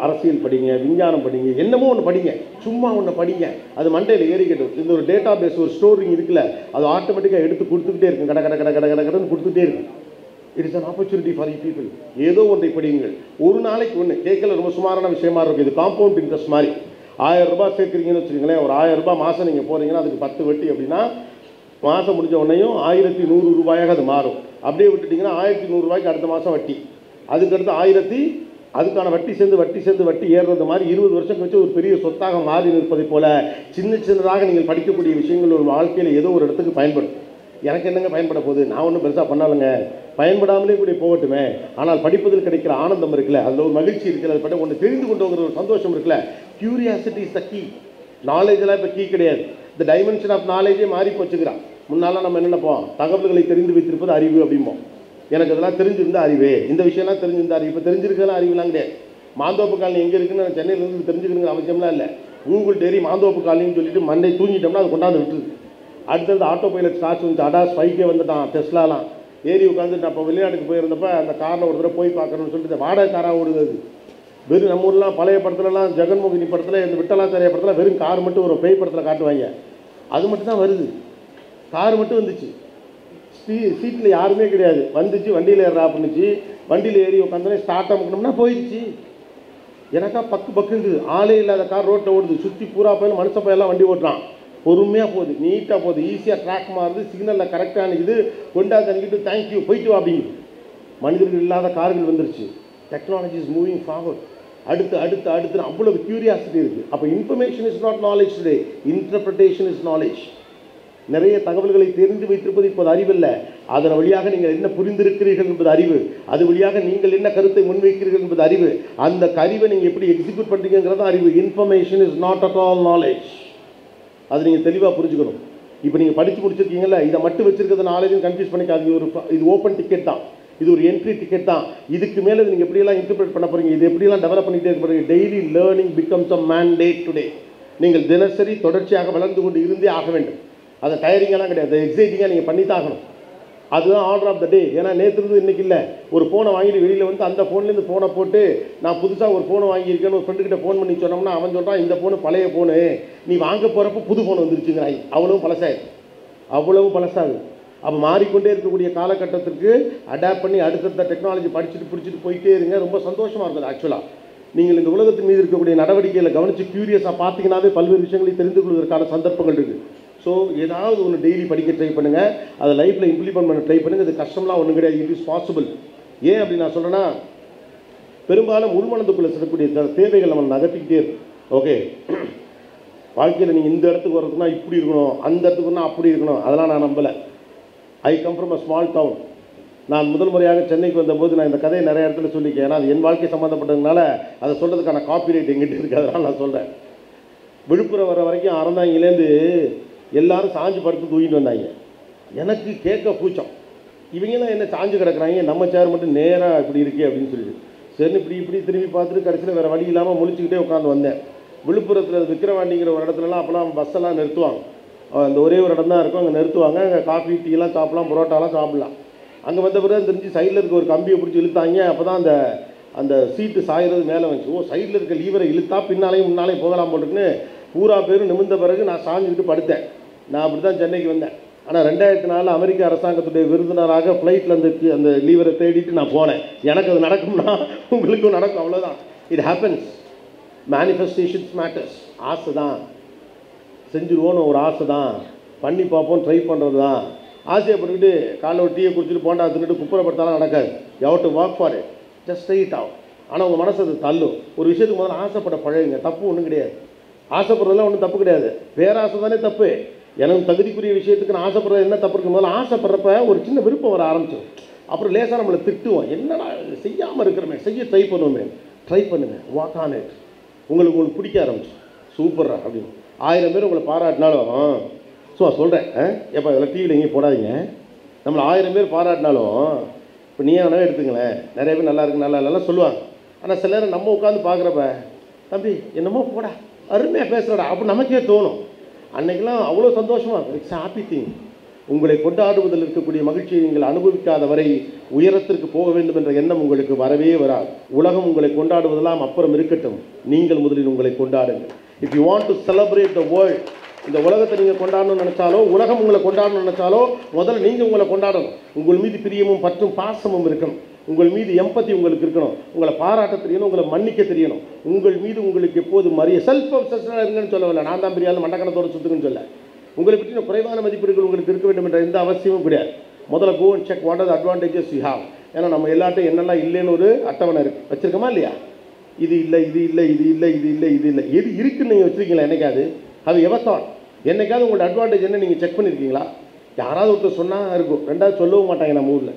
அரசியல் படிங்க, விஞ்ஞானம் படிங்க, என்னமோ ஒன்று படிங்க, சும்மா ஒன்று படிங்க, அது மண்டையில் ஏறிக்கட்டும். இந்த ஒரு டேட்டா பேஸ் ஒரு ஸ்டோரிங் இருக்குல்ல, அது ஆட்டோமேட்டிக்காக எடுத்து கொடுத்துக்கிட்டே இருக்கும், கடை கடை கடை கடை கடை கடைன்னு கொடுத்துட்டே இருக்கும். It is an opportunity for you people. ஏதோ ஒன்றை படியுங்கள், ஒரு நாளைக்கு ஒன்று. கேட்கல ரொம்ப சுமாரான விஷயமா இருக்கும், இது காம்பவுண்ட் இன்ட்ரெஸ்ட் மாதிரி. 1000 ரூபாய் சேர்க்குறீங்கன்னு வச்சுக்கோங்களேன், ஒரு 1000 ரூபாய் மாதம் நீங்கள் போகிறீங்கன்னா அதுக்கு 10 வட்டி அப்படின்னா மாதம் முடிஞ்ச உடனேயும் 1100 ரூபாயாக அது மாறும். அப்படியே விட்டுட்டிங்கன்னா 1100 ரூபாய்க்கு அடுத்த மாதம் வட்டி, அதுக்கடுத்து 1000, அதுக்கான வட்டி சேர்ந்து வட்டி ஏறுறது மாதிரி 20 வருஷம் கழிச்சு ஒரு பெரிய சொத்தாக மாறி நிற்பதை போல சின்னதாக நீங்கள் படிக்கக்கூடிய விஷயங்கள் ஒரு வாழ்க்கையில் ஏதோ ஒரு இடத்துக்கு பயன்படும். எனக்கு என்னங்க பயன்பட போகுது, நான் ஒன்றும் பெருசாக பண்ணாலுங்க, பயன்படாமலே கூட போகட்டுமே. ஆனால் படிப்பதில் கிடைக்கிற ஆனந்தம் இருக்குல்ல, அதில் ஒரு மகிழ்ச்சி இருக்குல்ல, அது பற்றி ஒன்று தெரிந்து கொண்டுங்கிற ஒரு சந்தோஷம் இருக்குல்ல. Curiosity is the key. நாலேஜெல்லாம் இப்போ கீ கிடையாது. இந்த டைமென்ஷன் ஆஃப் நாலேஜே மாறி போச்சுக்கிறான். முன்னால் நம்ம என்ன நினைப்போம், தகவல்களை தெரிந்து வைத்திருப்பது அறிவு அப்படிம்போம். எனக்கு இதெல்லாம் தெரிஞ்சிருந்த அறிவு, இந்த விஷயம்லாம் தெரிஞ்சிருந்த அறிவு. இப்போ தெரிஞ்சிருக்கலாம் அறிவுலாம் கிடையாது. மாந்தோப்பு காலனி எங்கே இருக்குன்னு நான் சென்னையிலேருந்து தெரிஞ்சுக்கணுங்கிற அவசியம்லாம் இல்லை. கூகுள் டெரி மாந்தோப்பு காலனின்னு சொல்லிட்டு மண்டை தூங்கிட்டோம்னா அது கொண்டாந்து விட்டுருது. அடுத்தது ஆட்டோ பைலட் காசு வந்து அடாஸ் 5K வந்துட்டான், டெஸ்லாலாம் ஏறி உட்காந்துட்டு. நான் இப்போ வெளிநாட்டுக்கு போயிருந்தப்போ அந்த காரில் ஒரு தடவை போய் பார்க்கணும்னு சொல்லிட்டு வாடகை காராக ஓடுது. வெறும் நம்ம ஊர்லாம் பழைய படத்துலலாம் ஜெகன்மோகினி படத்தில் இந்த விட்டலாச்சாரிய படத்தில் வெறும் கார் மட்டும் ஒரு பேய் படத்தில் காட்டுவாங்க, அது மட்டும் தான் வருது. கார் மட்டும் வந்துச்சு, சீட்டில் யாருமே கிடையாது. வந்துச்சு வண்டியில் ஏறா பண்ணுச்சு, வண்டியில் ஏறி உட்காந்தோன்னே ஸ்டார்ட் ஆகணும்னா போயிடுச்சு. எனக்கா பக்குங்குது, ஆளே இல்லாத கார் ரோட்டில் ஓடுது, சுற்றி பூரா போய் மனுஷ பையெல்லாம் வண்டி ஓட்டுறான். பொறுமையாக போகுது, நீட்டாக போகுது, ஈஸியாக ட்ராக் மாறுது, சிக்னலில் கரெக்டாக நிற்குது, கொண்டாந்து அனுப்பிட்டு தேங்க்யூ போயிட்டு வா அப்படிங்குது. மனிதர்கள் இல்லாத கார்கள் வந்துருச்சு. Technology is moving forward. அடுத்து அவ்வளவு கியூரியாசிட்டி இருக்குது. அப்போ information is not knowledge today, interpretation is knowledge. நிறைய தகவல்களை தெரிந்து வைத்திருப்பது இப்போது அறிவில்ல, அதன் வழியாக நீங்கள் என்ன புரிந்திருக்கிறீர்கள் என்பது அறிவு, அது வழியாக நீங்கள் என்ன கருத்தை முன்வைக்கிறீர்கள் என்பது அறிவு, அந்த அறிவை நீங்கள் எப்படி எக்ஸிக்யூட் பண்ணுறீங்கிறது அறிவு. Information is not at all knowledge. அது நீங்கள் தெளிவாக புரிஞ்சுக்கணும். இப்போ நீங்கள் படித்து முடிச்சிருக்கீங்களா, இதை மட்டும் வச்சிருக்கிறது நாலேஜும் கன்ஃபியூஸ் பண்ணிக்காது. இது ஓப்பன் டிக்கெட் தான், இது ஒரு என்ட்ரி டிக்கெட் தான். இதுக்கு மேலே நீங்கள் எப்படியெல்லாம் இன்டர்பிரேட் பண்ண போகிறீங்க, இது எப்படியெல்லாம் டெவலப் பண்ணிகிட்டே இருக்க போகிறீங்க. Daily learning becomes a mandate today. நீங்கள் தினசரி தொடர்ச்சியாக வளர்ந்து கொண்டு இருந்தே ஆக வேண்டும். அதை டயரிங்கெல்லாம் கிடையாது, எக்ஸைட்டிங்காக நீங்கள் பண்ணி தான் ஆகணும். அதுதான் ஆர்டர் ஆஃப் த டே. ஏன்னா நேற்று இருந்து இன்றைக்கி இல்லை. ஒரு ஃபோனை வாங்கிட்டு வெளியில் வந்து அந்த ஃபோன்லேருந்து ஃபோனை போட்டு நான் புதுசாக ஒரு ஃபோனை வாங்கியிருக்கேன்னு ஒரு ஃப்ரெண்டுக்கிட்ட ஃபோன் பண்ணி சொன்னோம்னா அவன் சொல்கிறான் இந்த ஃபோனு பழைய ஃபோனு, நீ வாங்க போகிறப்ப புது ஃபோன் வந்துருச்சுங்கிறாய். அவ்வளவும் பழசாகுது. அப்போ மாறிக்கொண்டே இருக்கக்கூடிய காலகட்டத்திற்கு அடாப்ட் பண்ணி அடுத்தடுத்த டெக்னாலஜி பிடிச்சிட்டு போயிட்டே இருங்க. ரொம்ப சந்தோஷமாக இருக்குது. ஆக்சுவலாக நீங்கள் இந்த உலகத்தின் மீது இருக்கக்கூடிய நடவடிக்கைகளை கவனித்து க்யூரியஸாக பார்த்தீங்கன்னாவே பல்வேறு விஷயங்களை தெரிந்து கொள்வதற்கான சந்தர்ப்பங்கள் இருக்குது. ஸோ ஏதாவது ஒன்று டெய்லி படிக்க ட்ரை பண்ணுங்கள், அதை லைஃப்பில் இம்ப்ளிமெண்ட் பண்ண ட்ரை பண்ணுங்கள். அது கஷ்டம்லாம் ஒன்றும் கிடையாது, இட் இஸ் பாசிபிள். ஏன் அப்படி நான் சொல்கிறேன்னா, பெரும்பாலும் உள்மனதுக்குள்ளே செல்லக்கூடிய தேவைகள் நம்ம நகர்த்திக்கிட்டே இருக்கும். ஓகே, வாழ்க்கையில் நீங்கள் இந்த இடத்துக்கு வர்றதுக்குன்னா இப்படி இருக்கணும், அந்த இடத்துக்குன்னா அப்படி இருக்கணும், அதெல்லாம் நான் நம்பலை. I come from a small town. நான் முதல் முறையாக சென்னைக்கு வந்தபோது நான் இந்த கதையை நிறைய இடத்துல சொல்லியிருக்கேன். ஏன்னா அது என் வாழ்க்கை சம்மந்தப்பட்டதுனால அதை சொல்கிறதுக்கான காப்பிரைட் எங்கிட்ட இருக்குது, அதனால் நான் சொல்கிறேன். விழுப்புரம் வர வரைக்கும் அறந்தாங்கிலேருந்து எல்லோரும் சாஞ்சு படுத்து தூக்கிட்டு வந்தாங்க. எனக்கு கேட்க கூச்சம், இவங்கெல்லாம் என்ன சாஞ்சு கிடக்குறாங்க, நம்ம சேர் மட்டும் நேராக இப்படி இருக்கே அப்படின்னு சொல்லிட்டு சரி இப்படி திரும்பி பார்த்துட்டு கடைசியில் வேறு வழி இல்லாமல் முழிச்சுக்கிட்டே உட்காந்து வந்தேன். விழுப்புரத்தில் விக்கிரவாண்டிங்கிற ஒரு இடத்துலலாம் அப்போலாம் பஸ்ஸெல்லாம் நிறுத்துவாங்க. அந்த ஒரே ஒரு இடம் தான் இருக்கும், அங்கே நிறுத்துவாங்க. அங்கே காஃபி டீலாம் சாப்பிட்லாம், புரோட்டாலாம் சாப்பிட்லாம். அங்கே வந்த பிறகு தெரிஞ்சு சைடில் இருக்க ஒரு கம்பியை பிடிச்சி இழுத்தாங்க. அப்போ தான் அந்த சீட்டு சாயிறது மேலே வந்துச்சு. ஓ, சைடில் இருக்க லீவரை இழுத்தா பின்னாலையும் முன்னாலையும் போகலாம் போட்டுன்னு பூரா பேரும் நிமிர்ந்த பிறகு நான் சாஞ்சுக்கிட்டு படுத்தேன். நான் அப்படி தான் சென்னைக்கு வந்தேன். ஆனால் 2004 அமெரிக்க அரசாங்கத்துடைய விருந்தினராக ஃப்ளைட்டில் அந்த லீவரை தேடிட்டு நான் போனேன். எனக்கு அது நடக்கும்னா உங்களுக்கும் நடக்கும், அவ்வளோதான். It happens. Manifestations matters. ஆசை தான், செஞ்சுருவோன்னு ஒரு ஆசை தான், பண்ணி பார்ப்போம், ட்ரை பண்ணுறது தான். ஆசையப்பட்டுக்கிட்டு காலைல ஒரு டீயை குடிச்சிட்டு போண்டா தின்னுட்டு குப்புறப்படுத்தாலும் நடக்காது. You have to work for it, just stay it out. ஆனால் உங்கள் மனசு அது தள்ளும். ஒரு விஷயத்துக்கு முதல்ல ஆசைப்பட பழகுங்க, தப்பு ஒன்றும் கிடையாது. ஆசைப்படுறதுலாம் ஒன்றும் தப்பு கிடையாது, பேராசை தானே தப்பு. எனக்கு தகுதிக்குரிய விஷயத்துக்கு நான் ஆசைப்படுறது என்ன தப்பு இருக்கு? முதல்ல ஆசைப்படுறப்ப ஒரு சின்ன விருப்பம் வர ஆரம்பிச்சிடும். அப்புறம் லேசாக நம்மளை திட்டுவோம், என்னடா செய்யாமல் இருக்கிறோமே, செய்ய ட்ரை பண்ணுவோமே. ட்ரை பண்ணுங்கள், வாக் ஆன் இட். உங்களுக்கு பிடிக்க ஆரம்பிச்சு சூப்பரா அப்படின்னு 1000 பேர் உங்களை பாராட்டினாலும் சொல்கிறேன், எப்போ இதெல்லாம் டிவியில் எங்கேயும் போடாதீங்க. நம்மளை 1000 பேர் பாராட்டினாலும் இப்போ நீயே வேணாவே எடுத்துங்களேன், நிறைய பேர் நல்லா இருக்கு நல்லா இல்லைலாம் சொல்லுவாங்க. ஆனால் சில நேரம் நம்ம உட்காந்து பார்க்குறப்ப தம்பி என்னமோ போடா அருமையாக பேசுகிறடா அப்போ நமக்கே தோணும். அன்றைக்கெல்லாம் அவ்வளோ சந்தோஷமாக இட்ஸ் ஹாப்பி திங். உங்களை கொண்டாடுவதில் இருக்கக்கூடிய மகிழ்ச்சியை நீங்கள் அனுபவிக்காத வரை உயரத்திற்கு போக வேண்டும் என்ற எண்ணம் உங்களுக்கு வரவே வராது. உலகம் உங்களை கொண்டாடுவதெல்லாம் அப்புறம் இருக்கட்டும், நீங்கள் முதலில் உங்களை கொண்டாடுங்கள். If you want to celebrate the world, இந்த உலகத்தை நீங்கள் கொண்டாடணும்னு நினச்சாலோ உலகம் உங்களை கொண்டாடணும்னு நினச்சாலோ முதல்ல நீங்கள் உங்களை கொண்டாடணும். உங்கள் மீது பிரியமும் பற்றும் பாசமும் இருக்கணும். உங்கள் மீது எம்பத்தி உங்களுக்கு இருக்கணும். உங்களை பாராட்ட தெரியணும், உங்களை மன்னிக்க தெரியணும். உங்கள் மீது உங்களுக்கு எப்போது செல்ஃப் அப்சஷனாக இருங்கன்னு சொல்லவில்லை, நான் தான் பெரியாலும் மண்டக்கணத்தோடு சுற்றுக்குன்னு சொல்ல. உங்களை பற்றின குறைவான மதிப்பீடுகள் உங்களுக்கு இருக்க வேண்டும் என்ற எந்த அவசியமும் கிடையாது. முதல்ல go and check what are the advantages you have. ஏன்னா நம்ம எல்லாட்டும் என்னெல்லாம் இல்லைன்னு ஒரு அட்டவணை இருக்குது, வச்சுருக்கோமா இல்லையா? இது இல்லை இது இல்லை இது இல்லை இது இல்லை இது இல்லை, எது இருக்குன்னு நீங்கள் வச்சுருக்கீங்களா? என்னைக்காவது அது எவர் தாட்? என்னைக்காவது உங்களோட அட்வான்டேஜ் என்ன நீங்கள் செக் பண்ணியிருக்கீங்களா? யாராவது ஒருத்தர் சொன்னால் இருக்கும், ரெண்டாவது சொல்லவும் மாட்டாங்க நம்ம ஊரில்.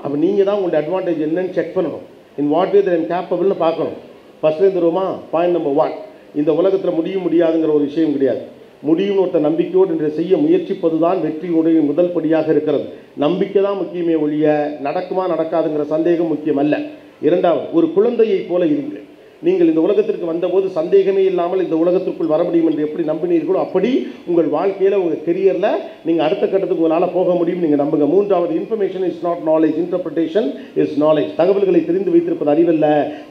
அப்போ நீங்கள் தான் உங்களோட அட்வான்டேஜ் என்னன்னு செக் பண்ணணும். In what way that I'm கேப்பபிள்னு பார்க்கணும். ஃபஸ்ட்டு தருவோமா? பாயிண்ட் நம்பர் 1, இந்த உலகத்தில் முடியாதுங்கிற ஒரு விஷயம் கிடையாது. முடியும் ஒருத்த நம்பிக்கையோடு என்று செய்ய முயற்சிப்பது தான் வெற்றியுடைய முதல் படியாக இருக்கிறது. நம்பிக்கை தான் முக்கியமே ஒழிய நடக்குமா நடக்காதுங்கிற சந்தேகம் முக்கியம் அல்ல. இரண்டாவது, ஒரு குழந்தையைப் போல இருங்கள். நீங்கள் இந்த உலகத்திற்கு வந்தபோது சந்தேகமே இல்லாமல் இந்த உலகத்திற்குள் வர முடியும் என்று எப்படி நம்பினீர்களோ அப்படி உங்கள் வாழ்க்கையில் உங்கள் கெரியரில் நீங்கள் அடுத்த கட்டத்துக்கு உங்களால் போக முடியும் நீங்கள் நம்புங்க. மூன்றாவது, information is not knowledge, interpretation is knowledge. தகவல்களை தெரிந்து வைத்திருப்பது அறிவல்ல,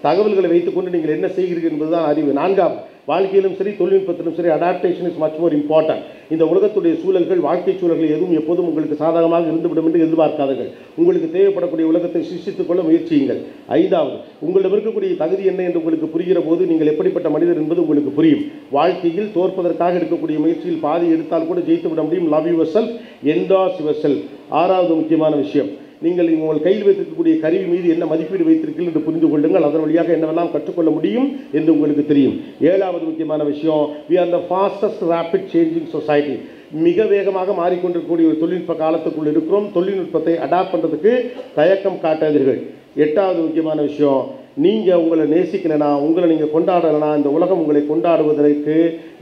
தகவல்களை வைத்துக்கொண்டு நீங்கள் என்ன செய்கிறீர்கள் என்பதுதான் அறிவு. நான்காவது, வாழ்க்கையிலும் சரி தொழில்நுட்பத்திலும் சரி adaptation is much more important. இந்த உலகத்துடைய சூழல்கள் வாழ்க்கை சூழல்கள் எதுவும் எப்போதும் உங்களுக்கு சாதகமாக இருந்துவிடும் என்று எதிர்பார்க்காதீர்கள். உங்களுக்கு தேவைப்படக்கூடிய உலகத்தை சிருஷ்டித்துக் கொள்ள முயற்சியுங்கள். ஐந்தாவது, உங்களிடம் இருக்கக்கூடிய தகுதி என்ன என்று உங்களுக்கு புரிகிற போது நீங்கள் எப்படிப்பட்ட மனிதர் என்பது உங்களுக்கு புரியும். வாழ்க்கையில் தோற்பதற்காக எடுக்கக்கூடிய முயற்சியில் பாதி எடுத்தால் கூட ஜெயித்து விட முடியும். Love your self, endorse your self. ஆறாவது முக்கியமான விஷயம், நீங்கள் உங்கள் கையில் வைத்திருக்கக்கூடிய கருவி மீது என்ன மதிப்பீடு வைத்திருக்கீர்கள் என்று புரிந்து கொள்ளுங்கள். அதன் வழியாக என்னவெல்லாம் கற்றுக்கொள்ள முடியும் என்று உங்களுக்கு தெரியும். ஏழாவது முக்கியமான விஷயம், we are the fastest rapid changing society. மிக வேகமாக மாறிக்கொண்டிருக்கக்கூடிய ஒரு தொழில்நுட்ப காலத்துக்குள் இருக்கிறோம். தொழில்நுட்பத்தை அடாப்ட் பண்ணுறதுக்கு தயக்கம் காட்டாதீர்கள். எட்டாவது முக்கியமான விஷயம், நீங்கள் உங்களை நேசிக்கலைனா, உங்களை நீங்கள் கொண்டாடலைனா இந்த உலகம் உங்களை கொண்டாடுவதற்கு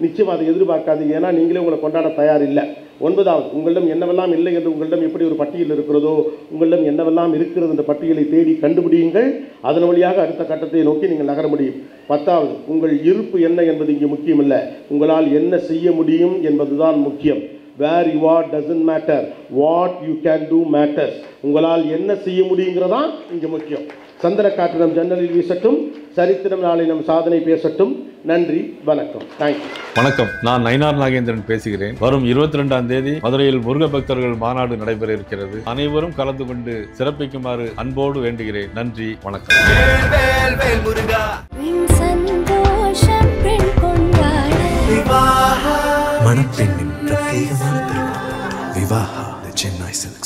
நிச்சயமாக அதை எதிர்பார்க்காதீங்க. ஏன்னா நீங்களே உங்களை கொண்டாட தயார் இல்லை. ஒன்பதாவது, உங்களிடம் என்னவெல்லாம் இல்லை என்று உங்களிடம் எப்படி ஒரு பட்டியல் இருக்கிறதோ உங்களிடம் என்னவெல்லாம் இருக்கிறது என்ற பட்டியலை தேடி கண்டுபிடியுங்கள். அதன் வழியாக அடுத்த கட்டத்தை நோக்கி நீங்கள் நகர முடியும். பத்தாவது, உங்கள் இருப்பு என்ன என்பது இங்கே முக்கியம் இல்லை, உங்களால் என்ன செய்ய முடியும் என்பதுதான் முக்கியம். Where you are doesn't matter, what you can do matters. உங்களால் என்ன செய்ய முடியுங்கிறதான் இங்கே முக்கியம். சந்திர காற்று நம் ஜன்னலில் வீசட்டும், சரித்திரம் நாளை நம் சாதனை பேசட்டும். நன்றி, வணக்கம், தேங்க்யூ. வணக்கம், நான் நயினார் நாகேந்திரன் பேசுகிறேன். வரும் 22ஆம் தேதி மதுரையில் முருக பக்தர்கள் மாநாடு நடைபெற இருக்கிறது. அனைவரும் கலந்து கொண்டு சிறப்பிக்குமாறு அன்போடு வேண்டுகிறேன். நன்றி, வணக்கம். மணப்பெண்ணின் பிரத்யேகமான திருமணம் விவாஹா, the Chennai Silks.